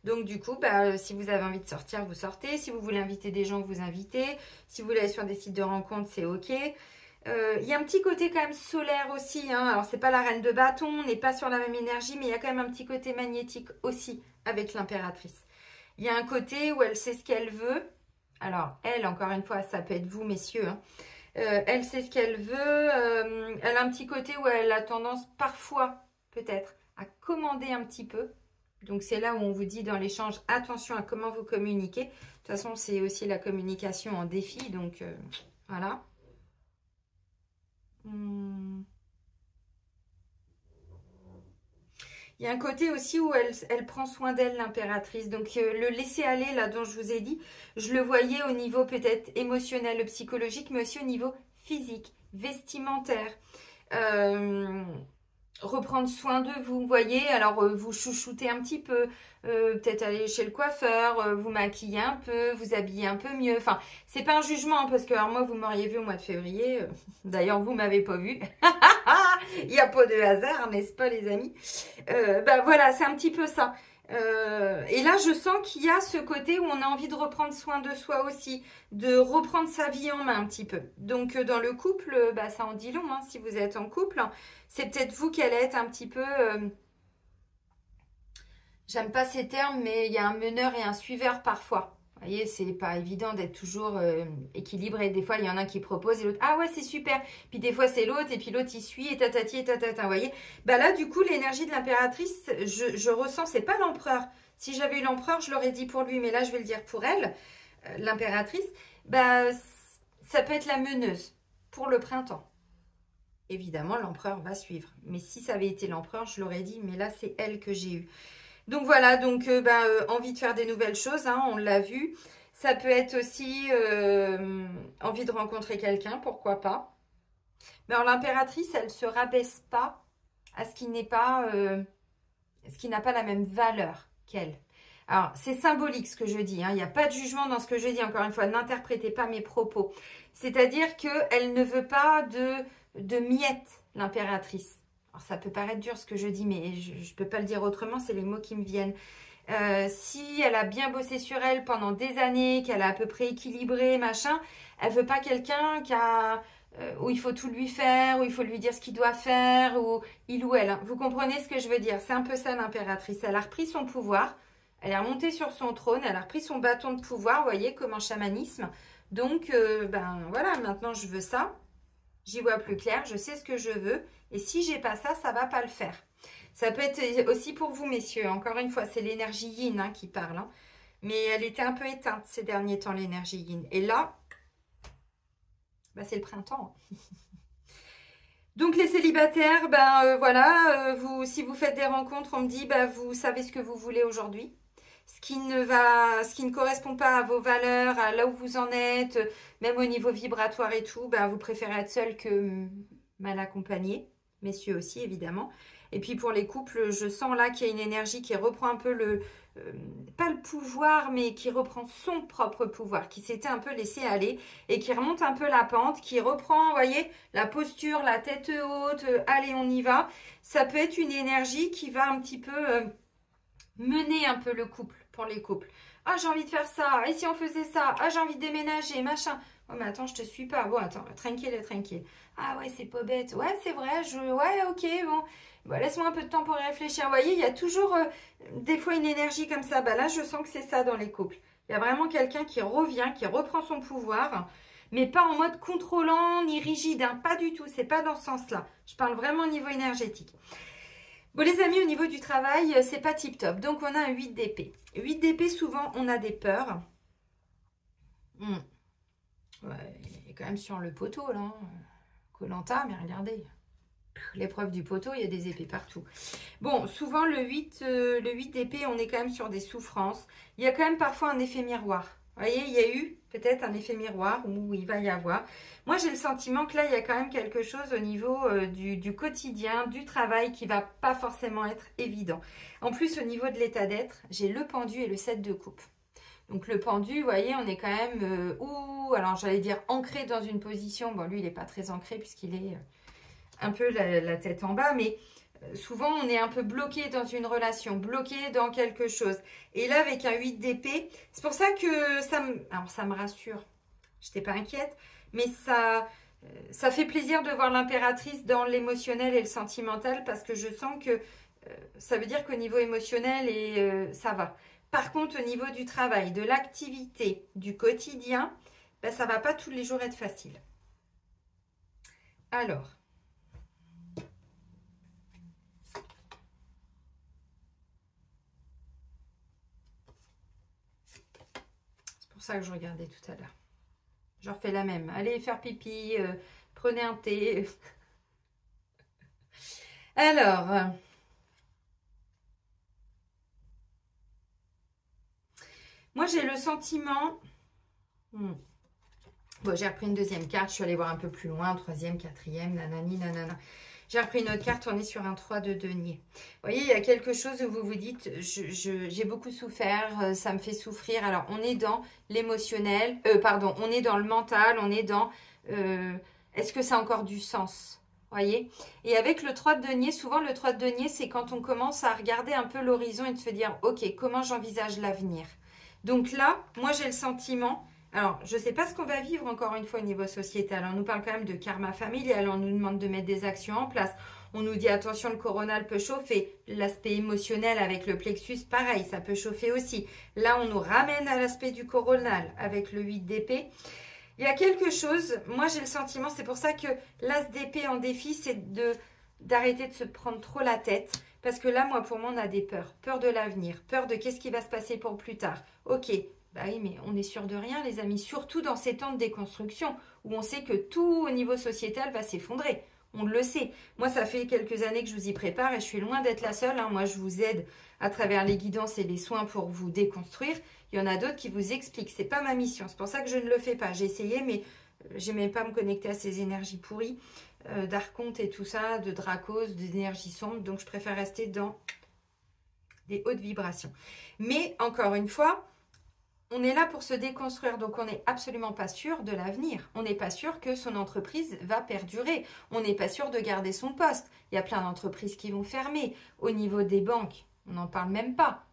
S1: Donc, du coup, si vous avez envie de sortir, vous sortez. Si vous voulez inviter des gens, vous invitez. Si vous voulez aller sur des sites de rencontres, c'est OK. Il y a un petit côté quand même solaire aussi. Hein. Alors, c'est pas la reine de bâton. On n'est pas sur la même énergie. Mais il y a quand même un petit côté magnétique aussi avec l'impératrice. Il y a un côté où elle sait ce qu'elle veut. Alors, elle, encore une fois, ça peut être vous, messieurs. Hein. Elle sait ce qu'elle veut. Elle a un petit côté où elle a tendance, parfois, peut-être, à commander un petit peu. Donc, c'est là où on vous dit dans l'échange, attention à comment vous communiquez. De toute façon, c'est aussi la communication en défi. Donc, voilà. Il y a un côté aussi où elle prend soin d'elle, l'impératrice. Donc, le laisser aller, là, dont je vous ai dit, je le voyais au niveau peut-être émotionnel, psychologique, mais aussi au niveau physique, vestimentaire. Reprendre soin de vous, vous voyez. Alors, vous chouchoutez un petit peu, peut-être aller chez le coiffeur, vous maquiller un peu, vous habiller un peu mieux. Enfin, c'est pas un jugement, hein, parce que alors, moi, vous m'auriez vu au mois de février. D'ailleurs, vous m'avez pas vu. Il n'y a pas de hasard, n'est-ce pas, les amis? Voilà, c'est un petit peu ça. Et là, je sens qu'il y a ce côté où on a envie de reprendre soin de soi aussi, de reprendre sa vie en main un petit peu. Donc, dans le couple, ça en dit long, hein, si vous êtes en couple. C'est peut-être vous qui allez être un petit peu... J'aime pas ces termes, mais il y a un meneur et un suiveur parfois. Vous voyez, c'est pas évident d'être toujours équilibré. Des fois, il y en a un qui propose et l'autre, ah ouais, c'est super. Puis des fois, c'est l'autre et puis l'autre, il suit et tatati et tatata. Vous voyez, là, du coup, l'énergie de l'impératrice, je ressens, c'est pas l'empereur. Si j'avais eu l'empereur, je l'aurais dit pour lui, mais là, je vais le dire pour elle, l'impératrice. Ça peut être la meneuse pour le printemps. Évidemment, l'empereur va suivre. Mais si ça avait été l'empereur, je l'aurais dit, mais là, c'est elle que j'ai eue. Donc voilà, donc envie de faire des nouvelles choses, hein, on l'a vu. Ça peut être aussi envie de rencontrer quelqu'un, pourquoi pas. Mais alors l'impératrice, elle ne se rabaisse pas à ce qui n'est pas, ce qui n'a pas la même valeur qu'elle. Alors c'est symbolique ce que je dis, hein, il n'y a pas de jugement dans ce que je dis, encore une fois, n'interprétez pas mes propos. C'est-à-dire qu'elle ne veut pas de miettes, l'impératrice. Alors, ça peut paraître dur ce que je dis, mais je ne peux pas le dire autrement, c'est les mots qui me viennent. Si elle a bien bossé sur elle pendant des années, qu'elle a à peu près équilibré, machin, elle veut pas quelqu'un où il faut tout lui faire, où il faut lui dire ce qu'il doit faire, ou il ou elle. Hein. Vous comprenez ce que je veux dire? C'est un peu ça l'impératrice. Elle a repris son pouvoir, elle est remontée sur son trône, elle a repris son bâton de pouvoir, vous voyez, comme en chamanisme. Donc, voilà, maintenant je veux ça. J'y vois plus clair, je sais ce que je veux. Et si j'ai pas ça, ça va pas le faire. Ça peut être aussi pour vous, messieurs. Encore une fois, c'est l'énergie yin, hein, qui parle. Hein. Mais elle était un peu éteinte ces derniers temps, l'énergie yin. Et là, c'est le printemps. Donc les célibataires, voilà, si vous faites des rencontres, on me dit, vous savez ce que vous voulez aujourd'hui. Ce qui ne correspond pas à vos valeurs, à là où vous en êtes, même au niveau vibratoire et tout, vous préférez être seul que mal accompagné. Messieurs aussi, évidemment. Et puis pour les couples, je sens là qu'il y a une énergie qui reprend un peu pas le pouvoir, mais qui reprend son propre pouvoir, qui s'était un peu laissé aller et qui remonte un peu la pente, qui reprend, vous voyez, la posture, la tête haute, allez, on y va. Ça peut être une énergie qui va un petit peu mener un peu le couple pour les couples. Ah, j'ai envie de faire ça. Et si on faisait ça? Ah, j'ai envie de déménager, machin. Oh, mais attends, je te suis pas. Bon, attends, tranquille, tranquille. Ah ouais, c'est pas bête. Ouais, c'est vrai. Ouais, ok, bon. Bon, laisse-moi un peu de temps pour y réfléchir. Vous voyez, il y a toujours des fois une énergie comme ça. Bah là, je sens que c'est ça dans les couples. Il y a vraiment quelqu'un qui revient, qui reprend son pouvoir, mais pas en mode contrôlant ni rigide. Hein, pas du tout. C'est pas dans ce sens-là. Je parle vraiment au niveau énergétique. Bon, les amis, au niveau du travail, c'est pas tip top. Donc, on a un 8 d'épée. 8 d'épée, souvent, on a des peurs. Ouais, il est quand même sur le poteau, là. Koh-Lanta, mais regardez. L'épreuve du poteau, il y a des épées partout. Bon, souvent, le 8 d'épée, on est quand même sur des souffrances. Il y a quand même parfois un effet miroir. Vous voyez, il y a eu peut-être un effet miroir où il va y avoir. Moi, j'ai le sentiment que là, il y a quand même quelque chose au niveau du quotidien, du travail qui va pas forcément être évident. En plus, au niveau de l'état d'être, j'ai le pendu et le 7 de coupe. Donc, le pendu, vous voyez, on est quand même, alors j'allais dire ancré dans une position. Bon, lui, il n'est pas très ancré puisqu'il est un peu la tête en bas, mais souvent, on est un peu bloqué dans une relation, bloqué dans quelque chose. Et là, avec un 8 d'épée, c'est pour ça que ça me rassure. Je n'étais pas inquiète, mais ça fait plaisir de voir l'impératrice dans l'émotionnel et le sentimental parce que je sens que ça veut dire qu'au niveau émotionnel, ça va. Par contre, au niveau du travail, de l'activité, du quotidien, ben, ça ne va pas tous les jours être facile. Alors... C'est ça que je regardais tout à l'heure. Je refais la même. Allez faire pipi, prenez un thé. Alors, moi j'ai le sentiment... Bon, j'ai repris une deuxième carte, je suis allée voir un peu plus loin, troisième, quatrième, nanani, nanana. J'ai repris une autre carte, on est sur un 3 de denier. Vous voyez, il y a quelque chose où vous vous dites, j'ai beaucoup souffert, ça me fait souffrir. Alors, on est dans l'émotionnel, on est dans le mental, on est dans, est-ce que ça a encore du sens? Vous voyez? Et avec le 3 de denier, souvent le 3 de denier, c'est quand on commence à regarder un peu l'horizon et de se dire, ok, comment j'envisage l'avenir? Donc là, moi j'ai le sentiment... Alors, je ne sais pas ce qu'on va vivre encore une fois au niveau sociétal. On nous parle quand même de karma familial, on nous demande de mettre des actions en place. On nous dit attention, le coronal peut chauffer. L'aspect émotionnel avec le plexus, pareil, ça peut chauffer aussi. Là, on nous ramène à l'aspect du coronal avec le 8 d'épée. Il y a quelque chose, moi j'ai le sentiment, c'est pour ça que l'as d'épée en défi, c'est d'arrêter de se prendre trop la tête. Parce que là, pour moi, on a des peurs. Peur de l'avenir, peur de qu'est-ce qui va se passer pour plus tard. Ok. Bah oui, mais on est sûr de rien, les amis, surtout dans ces temps de déconstruction, où on sait que tout au niveau sociétal va s'effondrer. On le sait. Moi, ça fait quelques années que je vous y prépare et je suis loin d'être la seule. Hein. Moi, je vous aide à travers les guidances et les soins pour vous déconstruire. Il y en a d'autres qui vous expliquent. C'est pas ma mission. C'est pour ça que je ne le fais pas. J'ai essayé, mais j'aimais pas me connecter à ces énergies pourries, d'archonte et tout ça, de dracos, d'énergie sombre. Donc, je préfère rester dans des hautes vibrations. Mais, encore une fois... On est là pour se déconstruire, donc on n'est absolument pas sûr de l'avenir. On n'est pas sûr que son entreprise va perdurer. On n'est pas sûr de garder son poste. Il y a plein d'entreprises qui vont fermer. Au niveau des banques, on n'en parle même pas.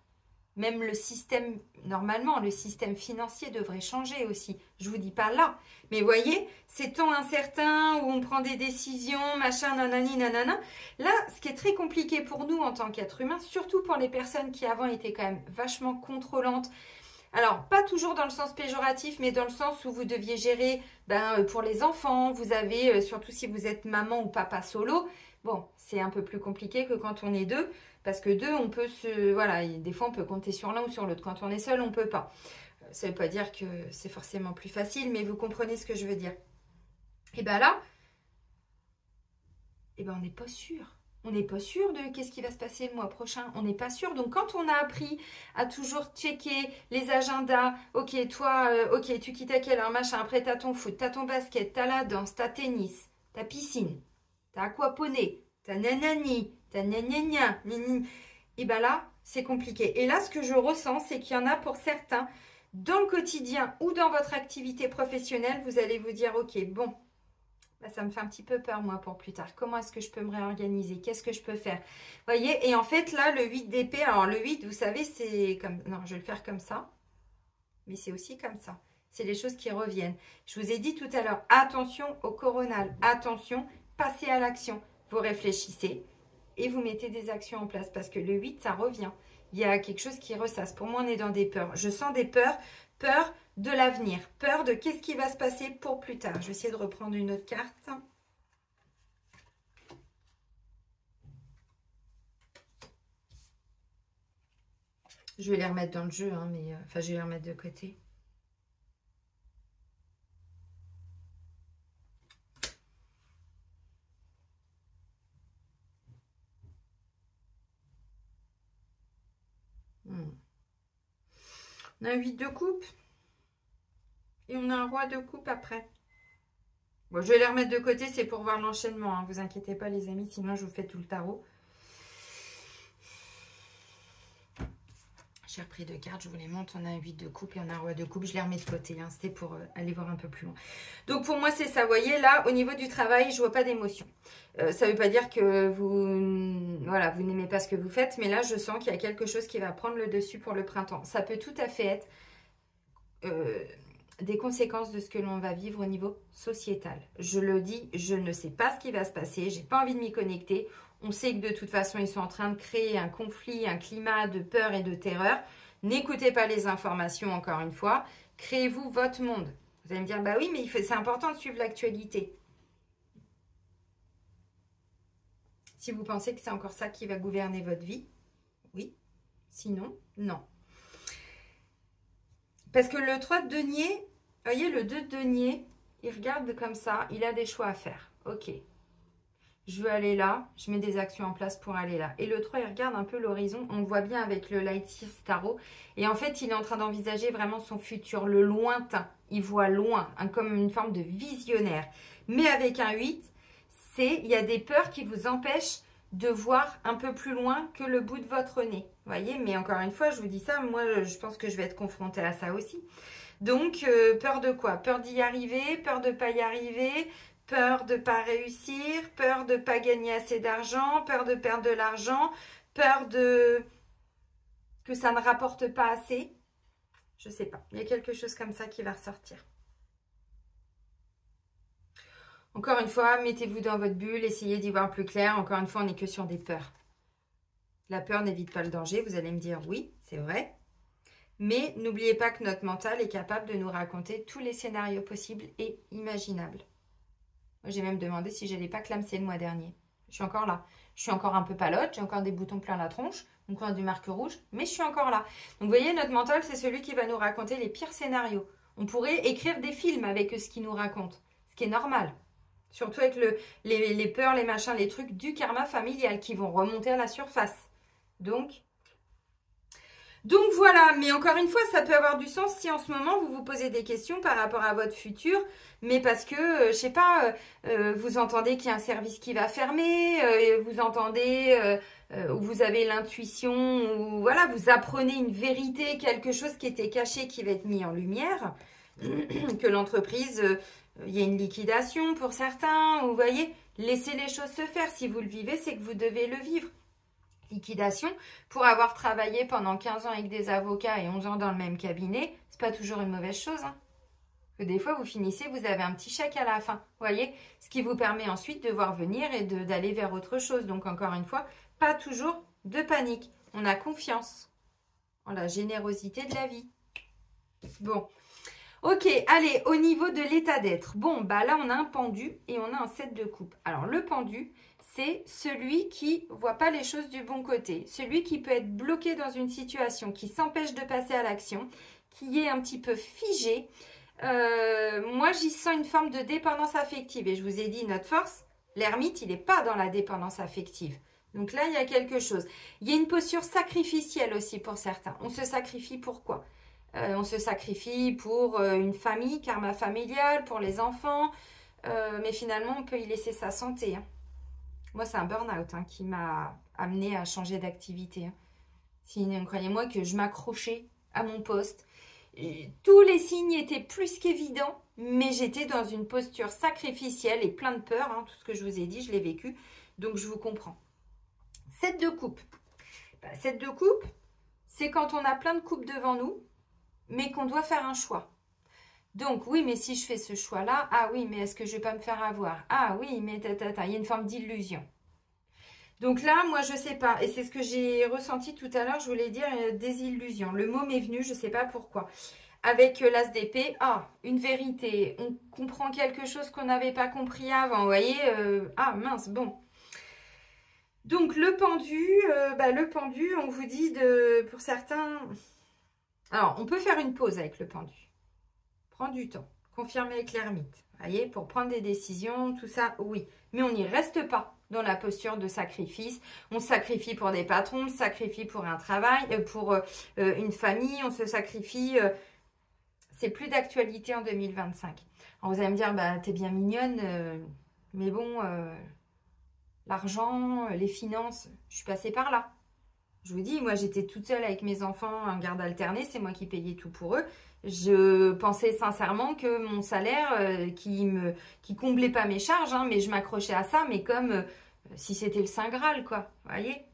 S1: Même le système, normalement, le système financier devrait changer aussi. Je ne vous dis pas là. Mais vous voyez, ces temps incertains où on prend des décisions, machin, nanani, nanana. Là, ce qui est très compliqué pour nous en tant qu'êtres humains, surtout pour les personnes qui avant étaient quand même vachement contrôlantes. Alors, pas toujours dans le sens péjoratif, mais dans le sens où vous deviez gérer pour les enfants. Vous avez, surtout si vous êtes maman ou papa solo, bon, c'est un peu plus compliqué que quand on est deux. Parce que deux, on peut voilà, des fois on peut compter sur l'un ou sur l'autre. Quand on est seul, on ne peut pas. Ça ne veut pas dire que c'est forcément plus facile, mais vous comprenez ce que je veux dire. Et bien là, on n'est pas sûr. On n'est pas sûr de qu'est-ce qui va se passer le mois prochain. On n'est pas sûr. Donc, quand on a appris à toujours checker les agendas, ok, toi, ok, tu quittes à quelle heure, machin, après, t'as ton foot, t'as ton basket, t'as la danse, t'as tennis, t'as piscine, t'as aquaponé, t'as nanani, t'as gna et bien là, c'est compliqué. Et là, ce que je ressens, c'est qu'il y en a pour certains, dans le quotidien ou dans votre activité professionnelle, vous allez vous dire, ok, bon, Bah, ça me fait un petit peu peur, moi, pour plus tard. Comment est-ce que je peux me réorganiser? Qu'est-ce que je peux faire? Vous voyez? Et en fait, là, le 8 d'épée, alors le 8, vous savez, c'est comme... Non, je vais le faire comme ça. Mais c'est aussi comme ça. C'est les choses qui reviennent. Je vous ai dit tout à l'heure, attention au coronal. Attention, passez à l'action. Vous réfléchissez et vous mettez des actions en place. Parce que le 8, ça revient. Il y a quelque chose qui ressasse. Pour moi, on est dans des peurs. Je sens des peurs. Peur de l'avenir. Peur de qu'est-ce qui va se passer pour plus tard. Je vais essayer de reprendre une autre carte. Je vais les remettre dans le jeu, hein, mais enfin, je vais les remettre de côté. On a un 8 de coupe. Et on a un roi de coupe après. Bon, je vais les remettre de côté, c'est pour voir l'enchaînement. Hein. Vous inquiétez pas les amis, sinon je vous fais tout le tarot. J'ai repris deux cartes, je vous les montre. On a un 8 de coupe et on a un roi de coupe. Je les remets de côté, hein. C'était pour aller voir un peu plus loin. Donc pour moi c'est ça, vous voyez là, au niveau du travail, je vois pas d'émotion. Ça veut pas dire que vous, voilà, vous n'aimez pas ce que vous faites, mais là je sens qu'il y a quelque chose qui va prendre le dessus pour le printemps. Ça peut tout à fait être des conséquences de ce que l'on va vivre au niveau sociétal. Je le dis, je ne sais pas ce qui va se passer, j'ai pas envie de m'y connecter. On sait que de toute façon, ils sont en train de créer un conflit, un climat de peur et de terreur. N'écoutez pas les informations, encore une fois. Créez-vous votre monde. Vous allez me dire, bah oui, mais c'est important de suivre l'actualité. Si vous pensez que c'est encore ça qui va gouverner votre vie, oui. Sinon, non. Parce que le 3 de denier, vous voyez, le 2 de denier, il regarde comme ça, il a des choix à faire. Ok. Je veux aller là, je mets des actions en place pour aller là. Et le 3, il regarde un peu l'horizon. On le voit bien avec le Light Seers Tarot. Et en fait, il est en train d'envisager vraiment son futur, le lointain. Il voit loin, hein, comme une forme de visionnaire. Mais avec un 8, il y a des peurs qui vous empêchent de voir un peu plus loin que le bout de votre nez. Vous voyez, mais encore une fois, je vous dis ça, moi, je pense que je vais être confrontée à ça aussi. Donc, peur de quoi? Peur d'y arriver, peur de ne pas y arriver, peur de ne pas réussir, peur de ne pas gagner assez d'argent, peur de perdre de l'argent, peur de que ça ne rapporte pas assez. Je ne sais pas. Il y a quelque chose comme ça qui va ressortir. Encore une fois, mettez-vous dans votre bulle, essayez d'y voir plus clair. Encore une fois, on n'est que sur des peurs. La peur n'évite pas le danger. Vous allez me dire oui, c'est vrai. Mais n'oubliez pas que notre mental est capable de nous raconter tous les scénarios possibles et imaginables. Moi, j'ai même demandé si je n'allais pas clamser le mois dernier. Je suis encore là. Je suis encore un peu palote, j'ai encore des boutons plein la tronche, encore du marque rouge, mais je suis encore là. Donc, vous voyez, notre mental, c'est celui qui va nous raconter les pires scénarios. On pourrait écrire des films avec ce qu'il nous raconte, ce qui est normal. Surtout avec les peurs, les machins, les trucs du karma familial qui vont remonter à la surface. Donc voilà, mais encore une fois, ça peut avoir du sens si en ce moment vous vous posez des questions par rapport à votre futur, mais parce que, je sais pas, vous entendez qu'il y a un service qui va fermer, vous entendez, ou vous avez l'intuition, ou voilà, vous apprenez une vérité, quelque chose qui était caché, qui va être mis en lumière, que l'entreprise, il y a une liquidation pour certains, vous voyez, laissez les choses se faire. Si vous le vivez, c'est que vous devez le vivre. Liquidation, pour avoir travaillé pendant 15 ans avec des avocats et 11 ans dans le même cabinet, c'est pas toujours une mauvaise chose. Hein. Que des fois, vous finissez, vous avez un petit chèque à la fin. Vous voyez, ce qui vous permet ensuite de voir venir et d'aller vers autre chose. Donc, encore une fois, pas toujours de panique. On a confiance en la générosité de la vie. Bon. Ok, allez, au niveau de l'état d'être. Bon, bah là, on a un pendu et on a un 7 de coupe. Alors, le pendu, c'est celui qui ne voit pas les choses du bon côté. Celui qui peut être bloqué dans une situation, qui s'empêche de passer à l'action, qui est un petit peu figé. Moi, j'y sens une forme de dépendance affective. Et je vous ai dit, notre force, l'ermite, il n'est pas dans la dépendance affective. Donc là, il y a quelque chose. Il y a une posture sacrificielle aussi pour certains. On se sacrifie pour quoi ? On se sacrifie pour une famille, karma familial, pour les enfants. Mais finalement, on peut y laisser sa santé. Hein. Moi, c'est un burn-out hein, qui m'a amené à changer d'activité. Hein. Sinon, croyez-moi que je m'accrochais à mon poste. Et tous les signes étaient plus qu'évidents, mais j'étais dans une posture sacrificielle et plein de peur. Hein, tout ce que je vous ai dit, je l'ai vécu. Donc, je vous comprends. 7 de coupe. 7 de coupe, c'est quand on a plein de coupes devant nous, mais qu'on doit faire un choix. Donc, oui, mais si je fais ce choix-là, ah oui, mais est-ce que je ne vais pas me faire avoir? Ah oui, mais il y a une forme d'illusion. Donc là, moi, je ne sais pas. Et c'est ce que j'ai ressenti tout à l'heure, je voulais dire désillusion. Le mot m'est venu, je ne sais pas pourquoi. Avec l'as d'épée, une vérité. On comprend quelque chose qu'on n'avait pas compris avant. Vous voyez, ah mince, bon. Donc, le pendu, on vous dit pour certains... Alors, on peut faire une pause avec le pendu. Prendre du temps. Confirmer avec l'ermite. Vous voyez, pour prendre des décisions, tout ça, oui. Mais on n'y reste pas dans la posture de sacrifice. On se sacrifie pour des patrons, on se sacrifie pour un travail, pour une famille, on se sacrifie... c'est plus d'actualité en 2025. Alors, vous allez me dire, t'es bien mignonne, mais bon... l'argent, les finances, je suis passée par là. Je vous dis, moi j'étais toute seule avec mes enfants en garde alternée, c'est moi qui payais tout pour eux. Je pensais sincèrement que mon salaire, qui comblait pas mes charges, hein, mais je m'accrochais à ça, mais comme si c'était le Saint Graal, quoi. Vous voyez,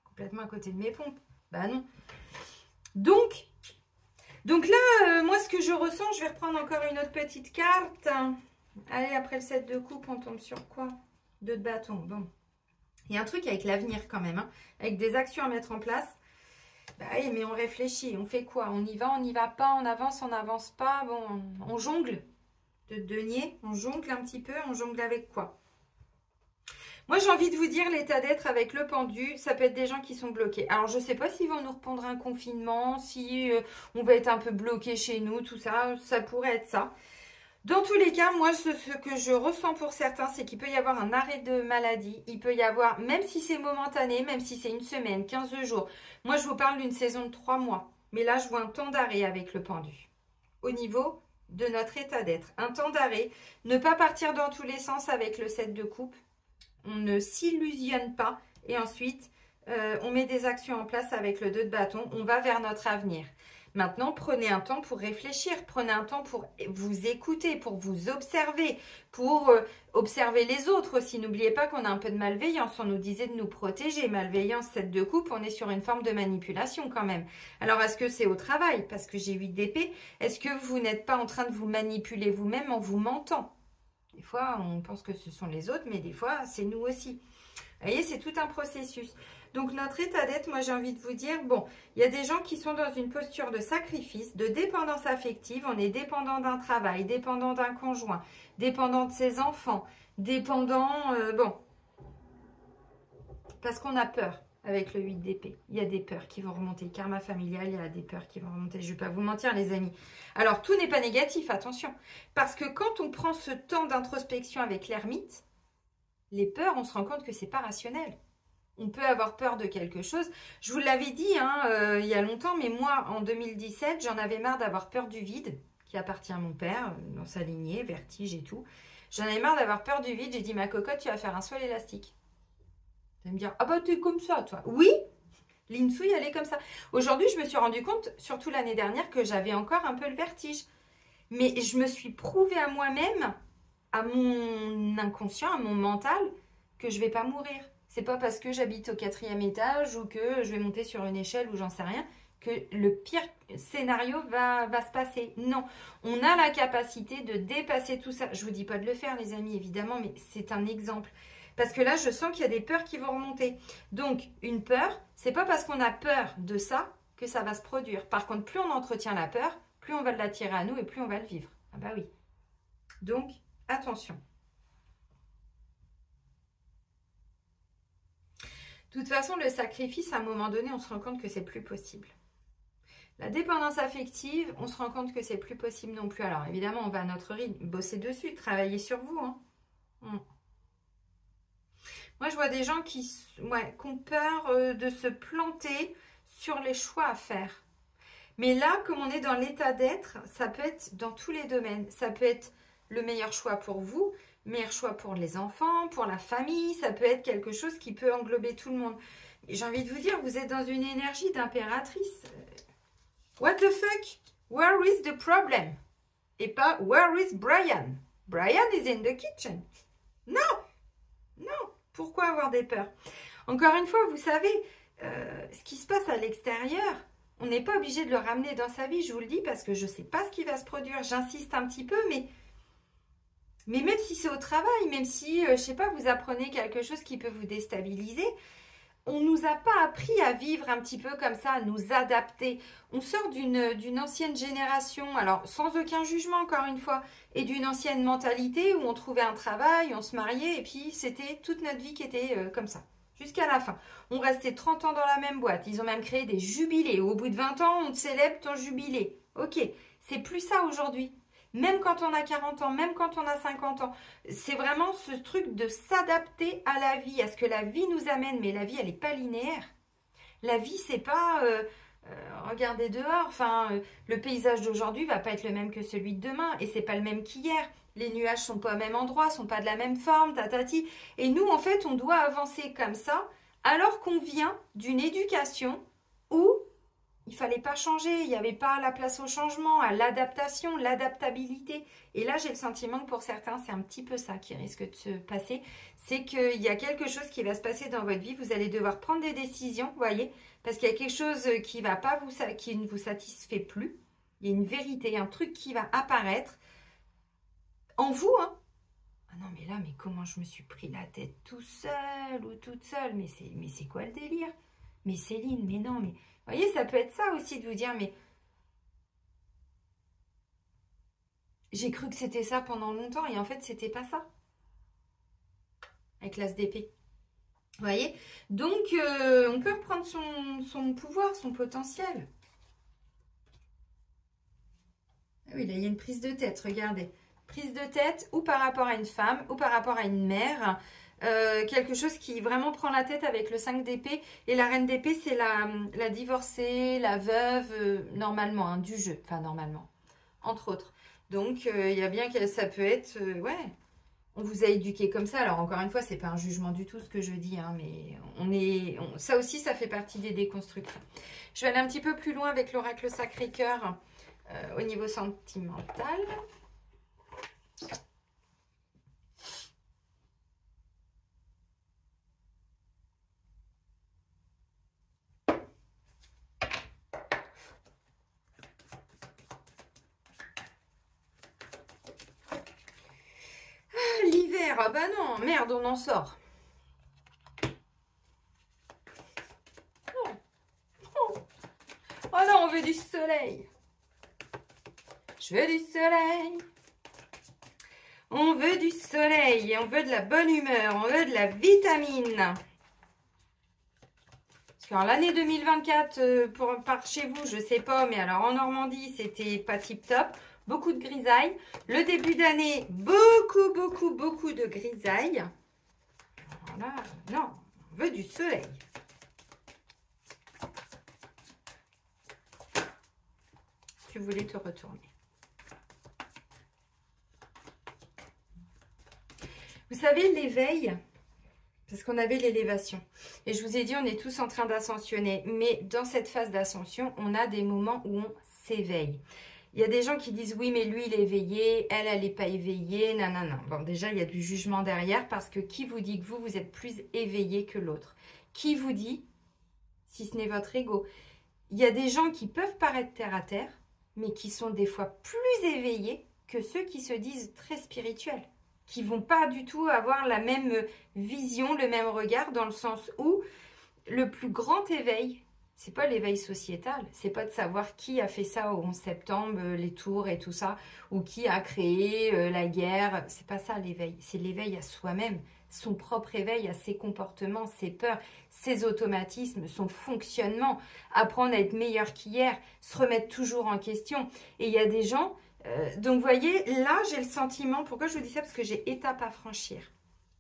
S1: complètement à côté de mes pompes. Bah non. Donc là, moi ce que je ressens, je vais reprendre encore une autre petite carte. Allez, après le 7 de coupe, on tombe sur quoi? 2 de bâton, bon. Il y a un truc avec l'avenir quand même, hein, avec des actions à mettre en place. Oui, mais on réfléchit, on fait quoi? On y va pas, on avance pas. Bon, on jongle de denier, on jongle un petit peu, on jongle avec quoi? Moi, j'ai envie de vous dire l'état d'être avec le pendu, ça peut être des gens qui sont bloqués. Alors, je ne sais pas s'ils vont nous répondre un confinement, si on va être un peu bloqué chez nous, tout ça, ça pourrait être ça. Dans tous les cas, moi, ce que je ressens pour certains, c'est qu'il peut y avoir un arrêt de maladie. Il peut y avoir, même si c'est momentané, même si c'est une semaine, 15 jours. Moi, je vous parle d'une saison de 3 mois. Mais là, je vois un temps d'arrêt avec le pendu. Au niveau de notre état d'être. Un temps d'arrêt. Ne pas partir dans tous les sens avec le 7 de coupe. On ne s'illusionne pas. Et ensuite, on met des actions en place avec le 2 de bâton. On va vers notre avenir. Maintenant, prenez un temps pour réfléchir, prenez un temps pour vous écouter, pour vous observer, pour observer les autres aussi. N'oubliez pas qu'on a un peu de malveillance, on nous disait de nous protéger. Malveillance, 7 de coupe, on est sur une forme de manipulation quand même. Alors, est-ce que c'est au travail? Parce que j'ai 8 d'épée. Est-ce que vous n'êtes pas en train de vous manipuler vous-même en vous mentant? Des fois, on pense que ce sont les autres, mais des fois, c'est nous aussi. Vous voyez, c'est tout un processus. Donc, notre état d'être, moi, j'ai envie de vous dire, bon, il y a des gens qui sont dans une posture de sacrifice, de dépendance affective. On est dépendant d'un travail, dépendant d'un conjoint, dépendant de ses enfants, dépendant, parce qu'on a peur avec le 8 d'épée. Il y a des peurs qui vont remonter. Karma familial, il y a des peurs qui vont remonter. Je ne vais pas vous mentir, les amis. Alors, tout n'est pas négatif, attention. Parce que quand on prend ce temps d'introspection avec l'ermite, les peurs, on se rend compte que ce n'est pas rationnel. On peut avoir peur de quelque chose. Je vous l'avais dit il y a longtemps, mais moi, en 2017, j'en avais marre d'avoir peur du vide, qui appartient à mon père, dans sa lignée, vertige et tout. J'en avais marre d'avoir peur du vide. J'ai dit, ma cocotte, tu vas faire un sol élastique. Vous allez me dire, ah bah t'es comme ça, toi. Oui, l'insouille, elle est comme ça. Aujourd'hui, je me suis rendu compte, surtout l'année dernière, que j'avais encore un peu le vertige. Mais je me suis prouvé à moi-même, à mon inconscient, à mon mental, que je ne vais pas mourir. C'est pas parce que j'habite au 4e étage ou que je vais monter sur une échelle ou j'en sais rien que le pire scénario va se passer. Non, on a la capacité de dépasser tout ça. Je vous dis pas de le faire, les amis, évidemment, mais c'est un exemple. Parce que là, je sens qu'il y a des peurs qui vont remonter. Donc, une peur, c'est pas parce qu'on a peur de ça que ça va se produire. Par contre, plus on entretient la peur, plus on va l'attirer à nous et plus on va le vivre. Ah bah oui. Donc, attention. De toute façon, le sacrifice, à un moment donné, on se rend compte que c'est plus possible. La dépendance affective, on se rend compte que c'est plus possible non plus. Alors, évidemment, on va à notre rythme, bosser dessus, travailler sur vous. Moi, je vois des gens qui ont peur de se planter sur les choix à faire. Mais là, comme on est dans l'état d'être, ça peut être dans tous les domaines. Ça peut être le meilleur choix pour vous, meilleur choix pour les enfants, pour la famille. Ça peut être quelque chose qui peut englober tout le monde. J'ai envie de vous dire, vous êtes dans une énergie d'impératrice. What the fuck? Where is the problem? Et pas Where is Brian? Brian is in the kitchen. Non, non. Pourquoi avoir des peurs? Encore une fois, vous savez, ce qui se passe à l'extérieur, on n'est pas obligé de le ramener dans sa vie, je vous le dis, parce que je ne sais pas ce qui va se produire. J'insiste un petit peu, mais même si c'est au travail, même si, je ne sais pas, vous apprenez quelque chose qui peut vous déstabiliser, on ne nous a pas appris à vivre un petit peu comme ça, à nous adapter. On sort d'une ancienne génération, alors sans aucun jugement encore une fois, et d'une ancienne mentalité où on trouvait un travail, on se mariait, et puis c'était toute notre vie qui était comme ça, jusqu'à la fin. On restait 30 ans dans la même boîte, ils ont même créé des jubilés. Au bout de 20 ans, on te célèbre ton jubilé. Ok, c'est plus ça aujourd'hui. Même quand on a 40 ans, même quand on a 50 ans. C'est vraiment ce truc de s'adapter à la vie, à ce que la vie nous amène. Mais la vie, elle n'est pas linéaire. La vie, c'est pas regardez dehors. Enfin, le paysage d'aujourd'hui va pas être le même que celui de demain. Et c'est pas le même qu'hier. Les nuages sont pas au même endroit, sont pas de la même forme, tatati. Et nous, en fait, on doit avancer comme ça, alors qu'on vient d'une éducation où il ne fallait pas changer, il n'y avait pas la place au changement, à l'adaptation, l'adaptabilité. Et là, j'ai le sentiment que pour certains, c'est un petit peu ça qui risque de se passer. C'est qu'il y a quelque chose qui va se passer dans votre vie. Vous allez devoir prendre des décisions, vous voyez, parce qu'il y a quelque chose qui va pas qui ne vous satisfait plus. Il y a une vérité, un truc qui va apparaître en vous. Hein. Ah non, mais là, mais comment je me suis pris la tête tout seul ou toute seule? Mais c'est quoi le délire? Mais Céline, mais non, mais... Vous voyez, ça peut être ça aussi de vous dire, mais j'ai cru que c'était ça pendant longtemps et en fait, c'était pas ça. Avec l'as d'épée. Vous voyez? Donc, on peut reprendre son pouvoir, son potentiel. Ah oui, là, il y a une prise de tête, regardez. Prise de tête ou par rapport à une femme ou par rapport à une mère. Quelque chose qui vraiment prend la tête avec le 5 d'épée. Et la reine d'épée, c'est la divorcée, la veuve, normalement, hein, du jeu. Enfin, normalement, entre autres. Donc, il y a bien que ça peut être... ouais, on vous a éduqué comme ça. Alors, encore une fois, c'est pas un jugement du tout ce que je dis. Hein, mais ça aussi, ça fait partie des déconstructions. Je vais aller un petit peu plus loin avec l'oracle Sacré-Cœur au niveau sentimental. L'hiver, ah bah non, merde, on en sort. Oh non, on veut du soleil. Je veux du soleil. On veut du soleil, on veut de la bonne humeur, on veut de la vitamine. Parce qu'en l'année 2024, par chez vous, je sais pas, mais alors en Normandie, c'était pas tip top. Beaucoup de grisailles. Le début d'année, beaucoup de grisailles. Voilà, non, on veut du soleil. Tu voulais te retourner. Vous savez, l'éveil, parce qu'on avait l'élévation. Et je vous ai dit, on est tous en train d'ascensionner. Mais dans cette phase d'ascension, on a des moments où on s'éveille. Il y a des gens qui disent, oui, mais lui, il est éveillé, elle n'est pas éveillée, nanana. Bon, déjà, il y a du jugement derrière, parce que qui vous dit que vous êtes plus éveillé que l'autre? Qui vous dit, si ce n'est votre ego? Il y a des gens qui peuvent paraître terre à terre, mais qui sont des fois plus éveillés que ceux qui se disent très spirituels, qui vont pas du tout avoir la même vision, le même regard, dans le sens où le plus grand éveil, c'est pas l'éveil sociétal, c'est pas de savoir qui a fait ça au 11 septembre, les tours et tout ça, ou qui a créé la guerre, c'est pas ça l'éveil, c'est l'éveil à soi-même, son propre éveil à ses comportements, ses peurs, ses automatismes, son fonctionnement, apprendre à être meilleur qu'hier, se remettre toujours en question. Et il y a des gens, donc vous voyez, là j'ai le sentiment, pourquoi je vous dis ça? Parce que j'ai étape à franchir.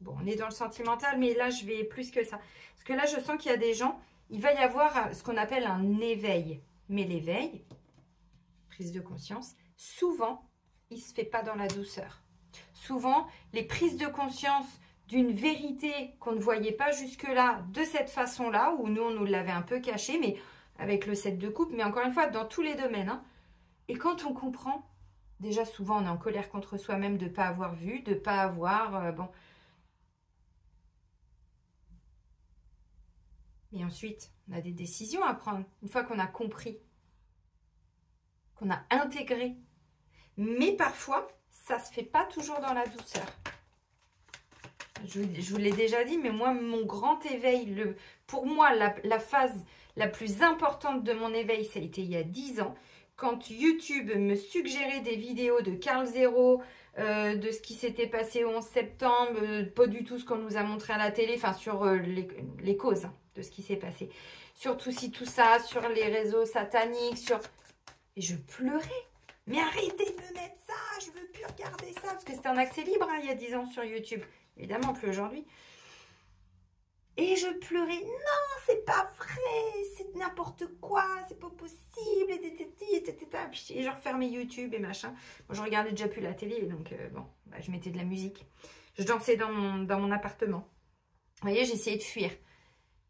S1: Bon, on est dans le sentimental, mais là je vais plus que ça. Parce que là je sens qu'il y a des gens, il va y avoir ce qu'on appelle un éveil. Mais l'éveil, prise de conscience, souvent, il ne se fait pas dans la douceur. Souvent, les prises de conscience d'une vérité qu'on ne voyait pas jusque-là, de cette façon-là, où nous, on nous l'avait un peu caché, mais avec le 7 de coupe, mais encore une fois, dans tous les domaines. Hein. Et quand on comprend, Déjà, souvent, on est en colère contre soi-même de ne pas avoir vu, de ne pas avoir... bon. Et ensuite, on a des décisions à prendre. Une fois qu'on a compris, qu'on a intégré. Mais parfois, ça ne se fait pas toujours dans la douceur. Je vous l'ai déjà dit, mais moi, mon grand éveil, pour moi, la phase la plus importante de mon éveil, ça a été il y a 10 ans, quand YouTube me suggérait des vidéos de Karl Zéro, de ce qui s'était passé au 11 septembre, pas du tout ce qu'on nous a montré à la télé, enfin sur les causes de ce qui s'est passé. Sur tout ci, tout ça, sur les réseaux sataniques, sur... Et je pleurais. Mais arrêtez de me mettre ça, je veux plus regarder ça. Parce que c'était en accès libre il y a 10 ans sur YouTube. Évidemment, plus aujourd'hui. Et je pleurais. Non, c'est pas vrai, c'est n'importe quoi, c'est pas possible. Et je refermais YouTube et machin. Moi, je regardais déjà plus la télé, donc bon, bah, je mettais de la musique. Je dansais dans mon appartement. Vous voyez, j'essayais de fuir.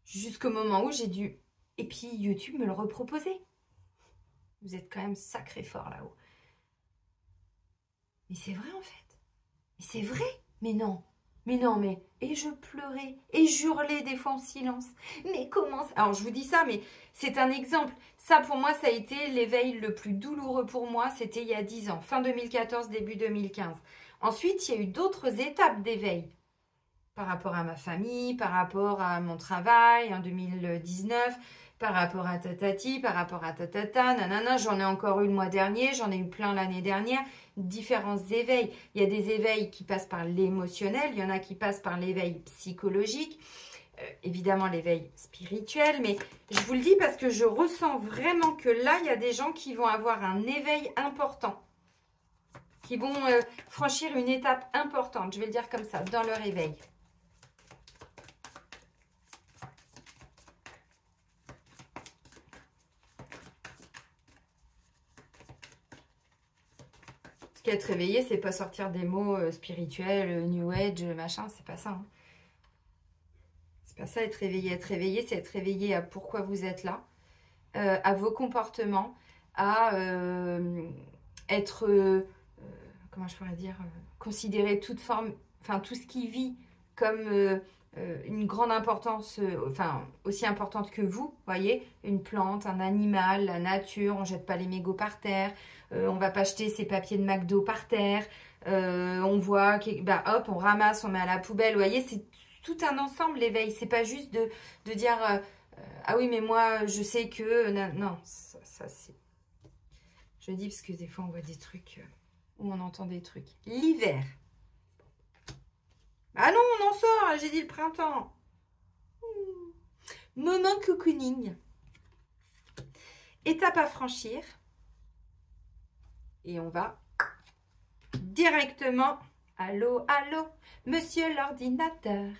S1: Jusqu'au moment où j'ai dû... Et puis, YouTube me le reproposait. Vous êtes quand même sacré fort là-haut. Mais c'est vrai en fait. Mais c'est vrai. Mais non. Mais non, mais... Et je pleurais. Et j'hurlais des fois en silence. Mais comment... Alors je vous dis ça, mais c'est un exemple. Ça pour moi, ça a été l'éveil le plus douloureux pour moi. C'était il y a 10 ans. Fin 2014, début 2015. Ensuite, il y a eu d'autres étapes d'éveil. Par rapport à ma famille, par rapport à mon travail en 2019... par rapport à tatati, par rapport à tatata, nanana, j'en ai encore eu le mois dernier, j'en ai eu plein l'année dernière, différents éveils. Il y a des éveils qui passent par l'émotionnel, il y en a qui passent par l'éveil psychologique, évidemment l'éveil spirituel, mais je vous le dis parce que je ressens vraiment que là, il y a des gens qui vont avoir un éveil important, qui vont franchir une étape importante, je vais le dire comme ça, dans leur éveil. Être réveillé, c'est pas sortir des mots spirituels, New Age, machin, c'est pas ça. Hein. C'est pas ça être réveillé. Être réveillé, c'est être réveillé à pourquoi vous êtes là, à vos comportements, à être, comment je pourrais dire, considérer toute forme, enfin tout ce qui vit comme une grande importance, enfin aussi importante que vous, voyez, une plante, un animal, la nature, on jette pas les mégots par terre. On va pas jeter ses papiers de McDo par terre. On voit, bah hop, on ramasse, on met à la poubelle. Vous voyez, c'est tout un ensemble l'éveil. C'est pas juste de dire ah oui, mais moi je sais que non, ça c'est. Je dis parce que des fois on voit des trucs où on entend des trucs. L'hiver. Ah non, on en sort. J'ai dit le printemps. Moment cocooning. Étape à franchir. Et on va directement, allô, allô, monsieur l'ordinateur,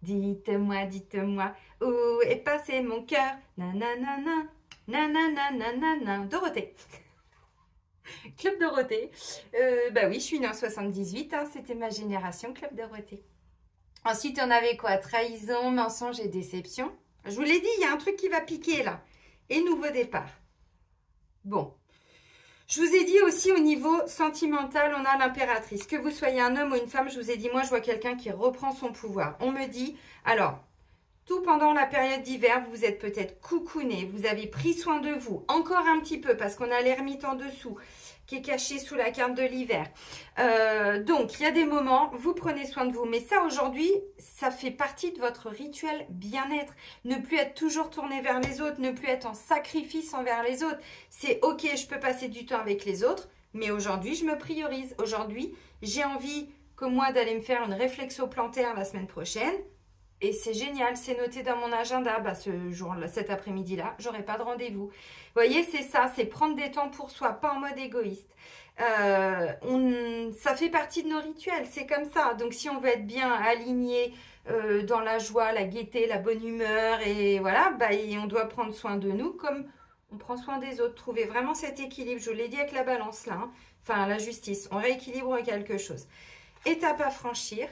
S1: dites-moi, dites-moi, où est passé mon cœur, nanana, nanana, Dorothée. Club Dorothée. Bah oui, je suis née en 78, hein, c'était ma génération, Club Dorothée. Ensuite, on avait quoi? Trahison, mensonge et déception. Je vous l'ai dit, il y a un truc qui va piquer là. Et nouveau départ. Bon. Je vous ai dit aussi au niveau sentimental, on a l'impératrice. Que vous soyez un homme ou une femme, je vous ai dit, moi, je vois quelqu'un qui reprend son pouvoir. On me dit, alors, tout pendant la période d'hiver, vous êtes peut-être coucouné, vous avez pris soin de vous, encore un petit peu, parce qu'on a l'ermite en dessous, qui est caché sous la carte de l'hiver. Donc, il y a des moments, vous prenez soin de vous. Mais ça, aujourd'hui, ça fait partie de votre rituel bien-être. Ne plus être toujours tourné vers les autres, ne plus être en sacrifice envers les autres. C'est ok, je peux passer du temps avec les autres, mais aujourd'hui, je me priorise. Aujourd'hui, j'ai envie que moi d'aller me faire une réflexo plantaire la semaine prochaine. Et c'est génial, c'est noté dans mon agenda. Bah, ce jour-là, cet après-midi-là, j'aurai pas de rendez-vous. Vous voyez, c'est ça, c'est prendre des temps pour soi, pas en mode égoïste. Ça fait partie de nos rituels, c'est comme ça. Donc, si on veut être bien aligné dans la joie, la gaieté, la bonne humeur, et voilà, bah, on doit prendre soin de nous comme on prend soin des autres. Trouver vraiment cet équilibre. Je vous l'ai dit avec la balance là, hein. Enfin, la justice. On rééquilibre quelque chose. Étape à franchir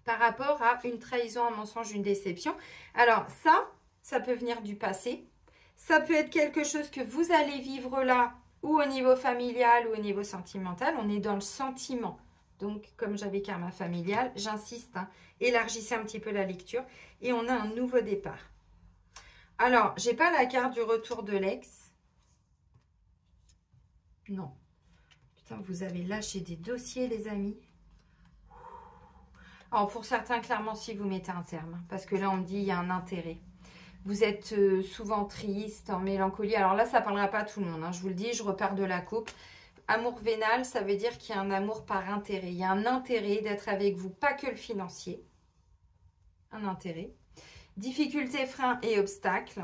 S1: par rapport à une trahison, un mensonge, une déception. Alors ça peut venir du passé. Ça peut être quelque chose que vous allez vivre là ou au niveau familial ou au niveau sentimental. On est dans le sentiment. Donc, comme j'avais karma familial, j'insiste, hein, élargissez un petit peu la lecture. Et on a un nouveau départ. Alors, j'ai pas la carte du retour de l'ex. Non. Putain, vous avez lâché des dossiers, les amis. Alors, pour certains, clairement, si vous mettez un terme. Hein, parce que là, on me dit, il y a un intérêt. Vous êtes souvent triste, en mélancolie. Alors là, ça ne parlera pas à tout le monde. Hein, je vous le dis, je repars de la coupe. Amour vénal, ça veut dire qu'il y a un amour par intérêt. Il y a un intérêt d'être avec vous, pas que le financier. Un intérêt. Difficulté, frein et obstacles.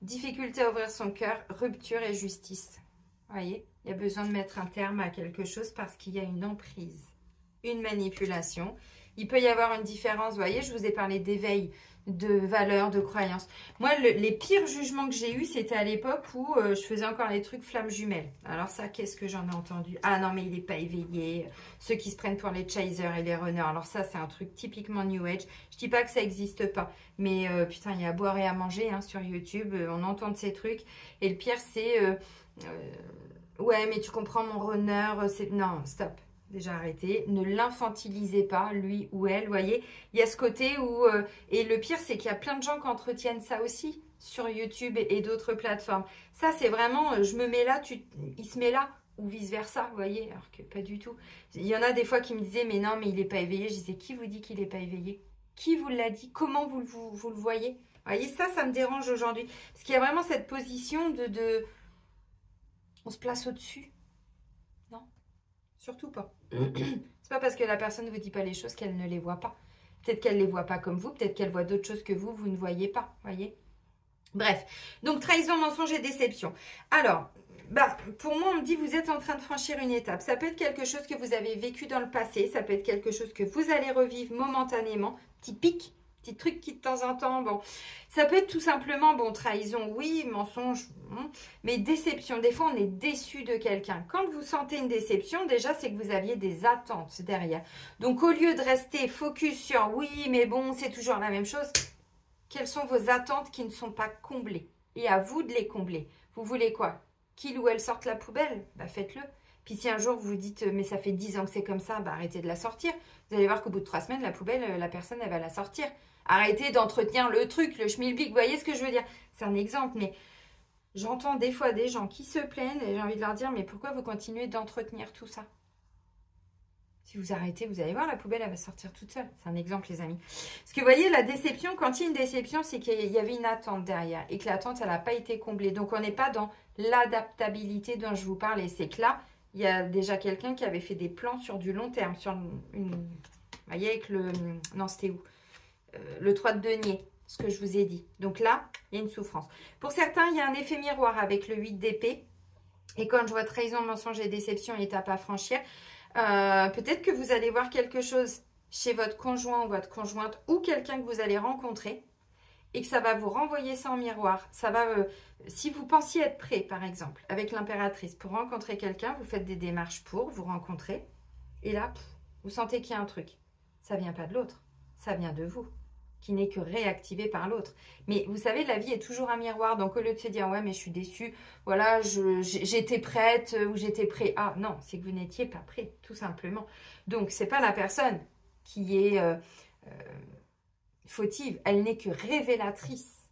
S1: Difficulté à ouvrir son cœur, rupture et justice. Vous voyez, il y a besoin de mettre un terme à quelque chose parce qu'il y a une emprise, une manipulation. Il peut y avoir une différence. Vous voyez, je vous ai parlé d'éveil, de valeurs, de croyances. Moi, les pires jugements que j'ai eus, c'était à l'époque où je faisais encore les trucs flammes jumelles. Alors ça, qu'est-ce que j'en ai entendu? Ah non, mais il n'est pas éveillé. Ceux qui se prennent pour les chasers et les runners. Alors ça, c'est un truc typiquement New Age. Je dis pas que ça n'existe pas. Mais putain, il y a à boire et à manger hein, sur YouTube. On entend de ces trucs. Et le pire, c'est... ouais, mais tu comprends, mon runner, c'est... Non, stop. Déjà arrêté, ne l'infantilisez pas, lui ou elle, vous voyez. Il y a ce côté où... et le pire, c'est qu'il y a plein de gens qui entretiennent ça aussi sur YouTube et d'autres plateformes. Ça, c'est vraiment, je me mets là, il se met là, ou vice-versa, vous voyez. Alors que pas du tout. Il y en a des fois qui me disaient, mais non, mais il n'est pas éveillé. Je disais, qui vous dit qu'il n'est pas éveillé? Qui vous l'a dit? Comment vous le voyez? Vous voyez, ça me dérange aujourd'hui. Parce qu'il y a vraiment cette position de... On se place au-dessus. Non, surtout pas. C'est pas parce que la personne ne vous dit pas les choses qu'elle ne les voit pas. Peut-être qu'elle ne les voit pas comme vous, peut-être qu'elle voit d'autres choses que vous ne voyez pas, voyez. Bref, donc trahison, mensonge et déception. Alors, pour moi, on me dit vous êtes en train de franchir une étape. Ça peut être quelque chose que vous avez vécu dans le passé, ça peut être quelque chose que vous allez revivre momentanément, petit pic, petit truc qui de temps en temps, bon. Ça peut être tout simplement, bon, trahison, oui, mensonge, mais déception. Des fois, on est déçu de quelqu'un. Quand vous sentez une déception, déjà, c'est que vous aviez des attentes derrière. Donc, au lieu de rester focus sur, oui, mais bon, c'est toujours la même chose, quelles sont vos attentes qui ne sont pas comblées? Et à vous de les combler. Vous voulez quoi? Qu'il ou elle sorte la poubelle? Faites-le. Puis si un jour vous vous dites, mais ça fait 10 ans que c'est comme ça, arrêtez de la sortir. Vous allez voir qu'au bout de 3 semaines, la poubelle, la personne, elle va la sortir. Arrêtez d'entretenir le truc, le schmilblick. Vous voyez ce que je veux dire? C'est un exemple, mais j'entends des fois des gens qui se plaignent et j'ai envie de leur dire, mais pourquoi vous continuez d'entretenir tout ça? Si vous arrêtez, vous allez voir, la poubelle, elle va sortir toute seule. C'est un exemple, les amis. Parce que vous voyez, la déception, quand il y a une déception, c'est qu'il y avait une attente derrière et que l'attente, elle n'a pas été comblée. Donc, on n'est pas dans l'adaptabilité dont je vous parle. Et c'est que là, il y a déjà quelqu'un qui avait fait des plans sur du long terme, sur une... Vous voyez, avec le... Non, c'était où? Le 3 de denier, ce que je vous ai dit. Donc là, il y a une souffrance. Pour certains, il y a un effet miroir avec le 8 d'épée. Et quand je vois trahison, mensonge et déception, étape à franchir, peut-être que vous allez voir quelque chose chez votre conjoint ou votre conjointe ou quelqu'un que vous allez rencontrer et que ça va vous renvoyer ça en miroir. Ça va, si vous pensiez être prêt, par exemple, avec l'impératrice, pour rencontrer quelqu'un, vous faites des démarches pour vous rencontrer et là, vous sentez qu'il y a un truc. Ça vient pas de l'autre, ça vient de vous, qui n'est que réactivé par l'autre. Mais vous savez, la vie est toujours un miroir. Donc, au lieu de se dire, ouais, mais je suis déçue, voilà, j'étais prête ou j'étais prêt. Ah, non, c'est que vous n'étiez pas prêt, tout simplement. Donc, c'est pas la personne qui est fautive. Elle n'est que révélatrice.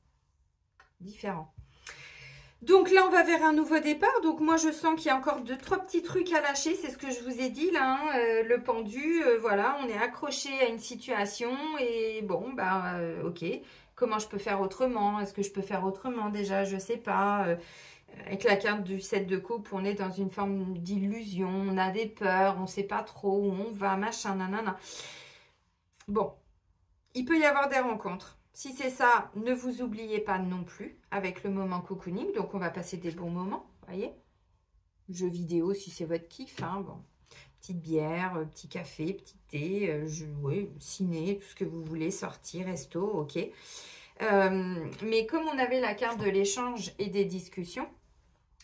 S1: Différent. Donc là, on va vers un nouveau départ. Donc moi, je sens qu'il y a encore 2-3 petits trucs à lâcher. C'est ce que je vous ai dit là. Hein, le pendu, voilà, on est accroché à une situation. Et bon, ok. Comment je peux faire autrement? Est-ce que je peux faire autrement déjà? Je ne sais pas. Avec la carte du 7 de coupe, on est dans une forme d'illusion. On a des peurs. On ne sait pas trop où on va, machin, nanana. Bon, il peut y avoir des rencontres. Si c'est ça, ne vous oubliez pas non plus avec le moment cocooning. Donc, on va passer des bons moments, voyez. Jeux vidéo, si c'est votre kiff. Hein, bon. Petite bière, petit café, petit thé, ciné, tout ce que vous voulez, sortir, resto, ok. Mais comme on avait la carte de l'échange et des discussions,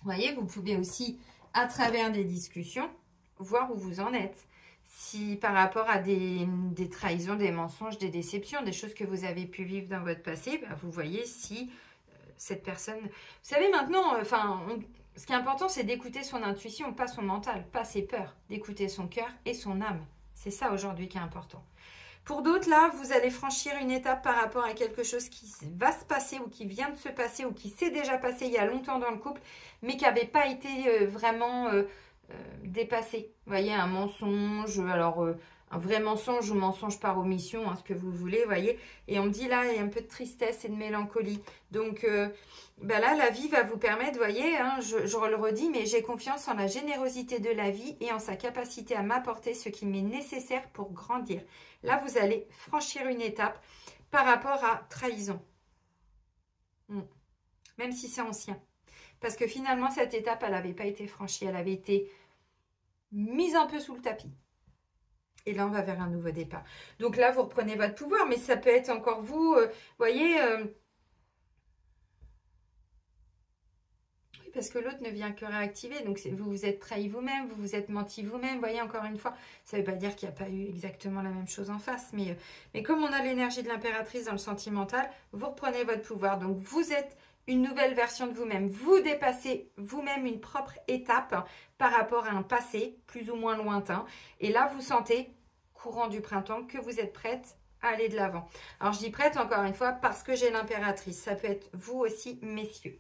S1: vous voyez, vous pouvez aussi, à travers des discussions, voir où vous en êtes. Si par rapport à des trahisons, des mensonges, des déceptions, des choses que vous avez pu vivre dans votre passé, vous voyez si cette personne... Vous savez maintenant, ce qui est important, c'est d'écouter son intuition, pas son mental, pas ses peurs, d'écouter son cœur et son âme. C'est ça aujourd'hui qui est important. Pour d'autres, là, vous allez franchir une étape par rapport à quelque chose qui va se passer ou qui vient de se passer ou qui s'est déjà passé il y a longtemps dans le couple, mais qui n'avait pas été vraiment dépassé. Vous voyez, un mensonge, alors un vrai mensonge ou mensonge par omission, hein, ce que vous voulez, vous voyez. Et on me dit là, il y a un peu de tristesse et de mélancolie. Donc ben là, la vie va vous permettre, vous voyez, hein, je le redis, mais j'ai confiance en la générosité de la vie et en sa capacité à m'apporter ce qui m'est nécessaire pour grandir. Là, vous allez franchir une étape par rapport à trahison. Même si c'est ancien. Parce que finalement, cette étape, elle n'avait pas été franchie. Elle avait été mise un peu sous le tapis. Et là, on va vers un nouveau départ. Donc là, vous reprenez votre pouvoir. Mais ça peut être encore vous, voyez... parce que l'autre ne vient que réactiver. Donc, vous vous êtes trahi vous-même, vous vous êtes menti vous-même. Vous voyez, encore une fois, ça ne veut pas dire qu'il n'y a pas eu exactement la même chose en face. Mais comme on a l'énergie de l'impératrice dans le sentimental, vous reprenez votre pouvoir. Donc, vous êtes une nouvelle version de vous-même. Vous dépassez vous-même une propre étape par rapport à un passé plus ou moins lointain. Et là, vous sentez, courant du printemps, que vous êtes prête à aller de l'avant. Alors, je dis prête, encore une fois, parce que j'ai l'impératrice. Ça peut être vous aussi, messieurs.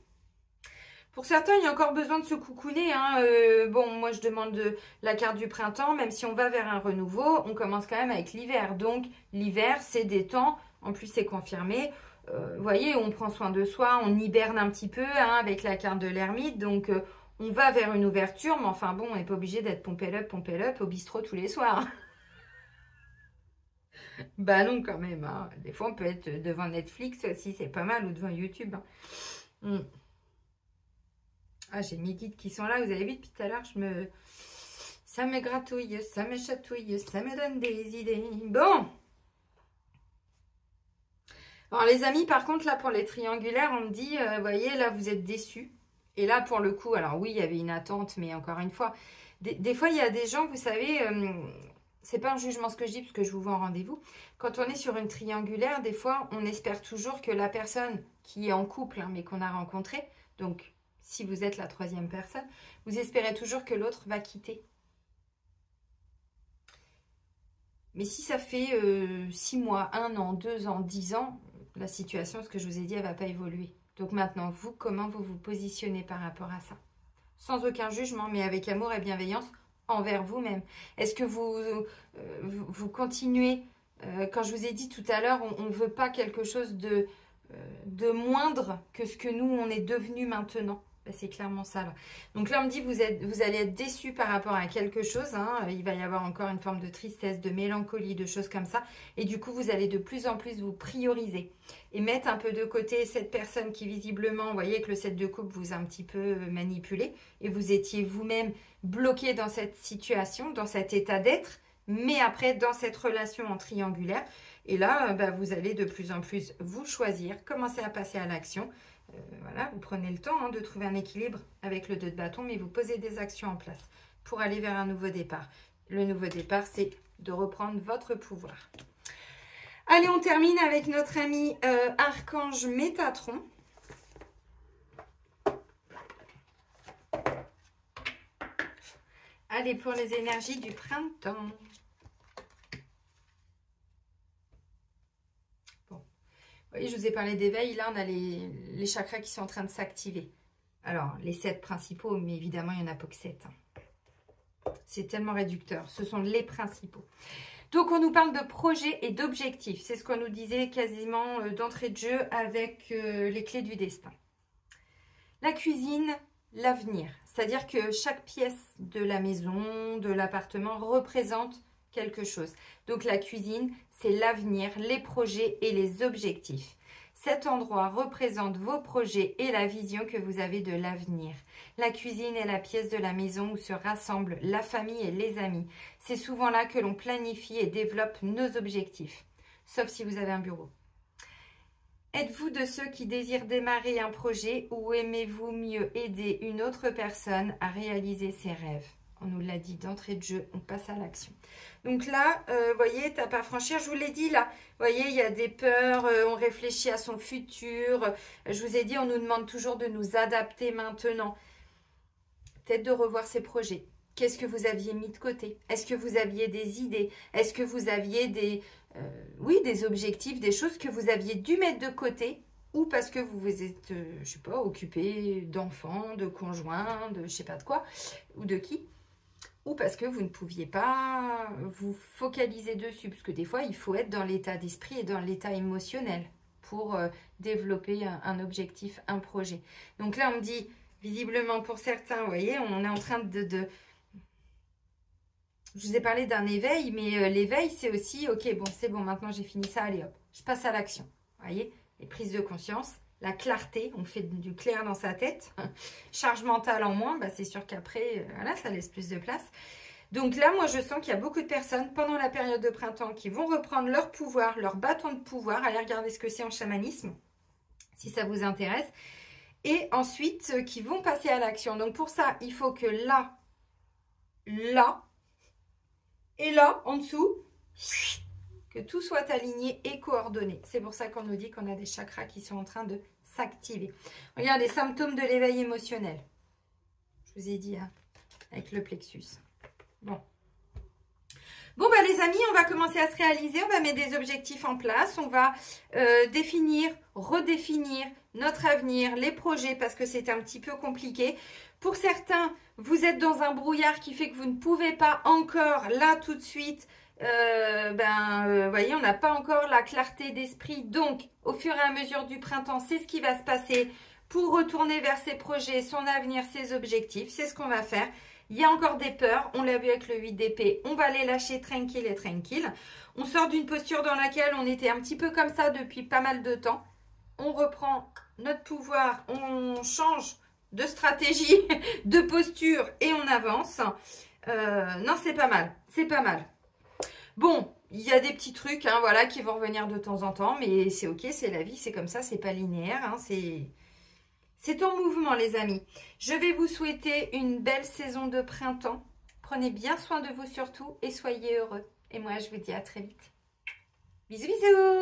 S1: Pour certains, il y a encore besoin de se coucouner. Hein. Bon, moi, je demande la carte du printemps. Même si on va vers un renouveau, on commence quand même avec l'hiver. Donc, l'hiver, c'est des temps. En plus, c'est confirmé. Vous voyez, on prend soin de soi. On hiberne un petit peu hein, avec la carte de l'ermite. Donc, on va vers une ouverture. Mais enfin, bon, on n'est pas obligé d'être pompé up au bistrot tous les soirs. Bah non, quand même. Hein. Des fois, on peut être devant Netflix aussi. C'est pas mal. Ou devant YouTube. Hein. Ah, j'ai mes guides qui sont là. Vous avez vu, depuis tout à l'heure, ça me gratouille, ça me chatouille, ça me donne des idées. Bon. Alors, les amis, par contre, là, pour les triangulaires, on me dit, vous voyez, là, vous êtes déçus. Et là, pour le coup, alors oui, il y avait une attente, mais encore une fois, des fois, il y a des gens, vous savez, c'est pas un jugement ce que je dis, parce que je vous vois en rendez-vous. Quand on est sur une triangulaire, des fois, on espère toujours que la personne qui est en couple, hein, mais qu'on a rencontrée, donc... Si vous êtes la troisième personne, vous espérez toujours que l'autre va quitter. Mais si ça fait 6 mois, 1 an, 2 ans, 10 ans, la situation, ce que je vous ai dit, elle ne va pas évoluer. Donc maintenant, vous, comment vous vous positionnez par rapport à ça? Sans aucun jugement, mais avec amour et bienveillance envers vous-même. Est-ce que vous continuez, quand je vous ai dit tout à l'heure, on ne veut pas quelque chose de moindre que ce que nous, on est devenu maintenant. C'est clairement ça. Là. Donc là, on me dit vous allez être déçus par rapport à quelque chose. Hein. Il va y avoir encore une forme de tristesse, de mélancolie, de choses comme ça. Et du coup, vous allez de plus en plus vous prioriser. Et mettre un peu de côté cette personne qui visiblement, vous voyez que le 7 de coupe vous a un petit peu manipulé. Et vous étiez vous-même bloqué dans cette situation, dans cet état d'être. Mais après, dans cette relation en triangulaire. Et là, bah, vous allez de plus en plus vous choisir, commencer à passer à l'action. Voilà, vous prenez le temps hein, de trouver un équilibre avec le 2 de bâton, mais vous posez des actions en place pour aller vers un nouveau départ. Le nouveau départ, c'est de reprendre votre pouvoir. Allez, on termine avec notre ami Archange Métatron. Allez, pour les énergies du printemps. Vous voyez, je vous ai parlé d'éveil. Là, on a les chakras qui sont en train de s'activer. Alors, les 7 principaux, mais évidemment, il n'y en a pas que 7. C'est tellement réducteur. Ce sont les principaux. Donc, on nous parle de projets et d'objectifs. C'est ce qu'on nous disait quasiment d'entrée de jeu avec les clés du destin. La cuisine, l'avenir. C'est-à-dire que chaque pièce de la maison, de l'appartement représente quelque chose. Donc la cuisine, c'est l'avenir, les projets et les objectifs. Cet endroit représente vos projets et la vision que vous avez de l'avenir. La cuisine est la pièce de la maison où se rassemblent la famille et les amis. C'est souvent là que l'on planifie et développe nos objectifs, sauf si vous avez un bureau. Êtes-vous de ceux qui désirent démarrer un projet ou aimez-vous mieux aider une autre personne à réaliser ses rêves? On nous l'a dit d'entrée de jeu, on passe à l'action. Donc là, vous voyez, étape à franchir, je vous l'ai dit là. Vous voyez, il y a des peurs, on réfléchit à son futur. Je vous ai dit, on nous demande toujours de nous adapter maintenant. peut-être de revoir ses projets. Qu'est-ce que vous aviez mis de côté? Est-ce que vous aviez des idées? Est-ce que vous aviez des objectifs, des choses que vous aviez dû mettre de côté? Ou parce que vous vous êtes, je sais pas, occupé d'enfants, de conjoints, de je sais pas de quoi, ou de qui? Ou parce que vous ne pouviez pas vous focaliser dessus. Parce que des fois, il faut être dans l'état d'esprit et dans l'état émotionnel pour développer un objectif, un projet. Donc là, on me dit, visiblement pour certains, vous voyez, on est en train de... Je vous ai parlé d'un éveil, mais l'éveil, c'est aussi, ok, bon, c'est bon, maintenant j'ai fini ça, allez hop, je passe à l'action. Vous voyez, les prises de conscience, la clarté, on fait du clair dans sa tête. Charge mentale en moins, bah, c'est sûr qu'après, voilà, ça laisse plus de place. Donc là, moi, je sens qu'il y a beaucoup de personnes pendant la période de printemps qui vont reprendre leur pouvoir, leur bâton de pouvoir. Allez regarder ce que c'est en chamanisme, si ça vous intéresse. Et ensuite, qui vont passer à l'action. Donc pour ça, il faut que là, et là, en dessous, que tout soit aligné et coordonné. C'est pour ça qu'on nous dit qu'on a des chakras qui sont en train de s'activer. Regarde les symptômes de l'éveil émotionnel. Je vous ai dit, hein, avec le plexus. Bon, bah les amis, on va commencer à se réaliser. On va mettre des objectifs en place. On va définir, redéfinir notre avenir, les projets, parce que c'est un petit peu compliqué. Pour certains, vous êtes dans un brouillard qui fait que vous ne pouvez pas encore, là, tout de suite, voyez, on n'a pas encore la clarté d'esprit. Donc, au fur et à mesure du printemps, c'est ce qui va se passer pour retourner vers ses projets, son avenir, ses objectifs. C'est ce qu'on va faire. Il y a encore des peurs, on l'a vu avec le 8 d'épée, on va les lâcher tranquille et tranquille. On sort d'une posture dans laquelle on était un petit peu comme ça depuis pas mal de temps. On reprend notre pouvoir, on change de stratégie, de posture et on avance. Non, c'est pas mal, c'est pas mal. Bon, il y a des petits trucs hein, voilà, qui vont revenir de temps en temps, mais c'est ok, c'est la vie, c'est comme ça, c'est pas linéaire, hein, c'est en mouvement les amis. Je vais vous souhaiter une belle saison de printemps. Prenez bien soin de vous surtout et soyez heureux. Et moi, je vous dis à très vite. Bisous, bisous!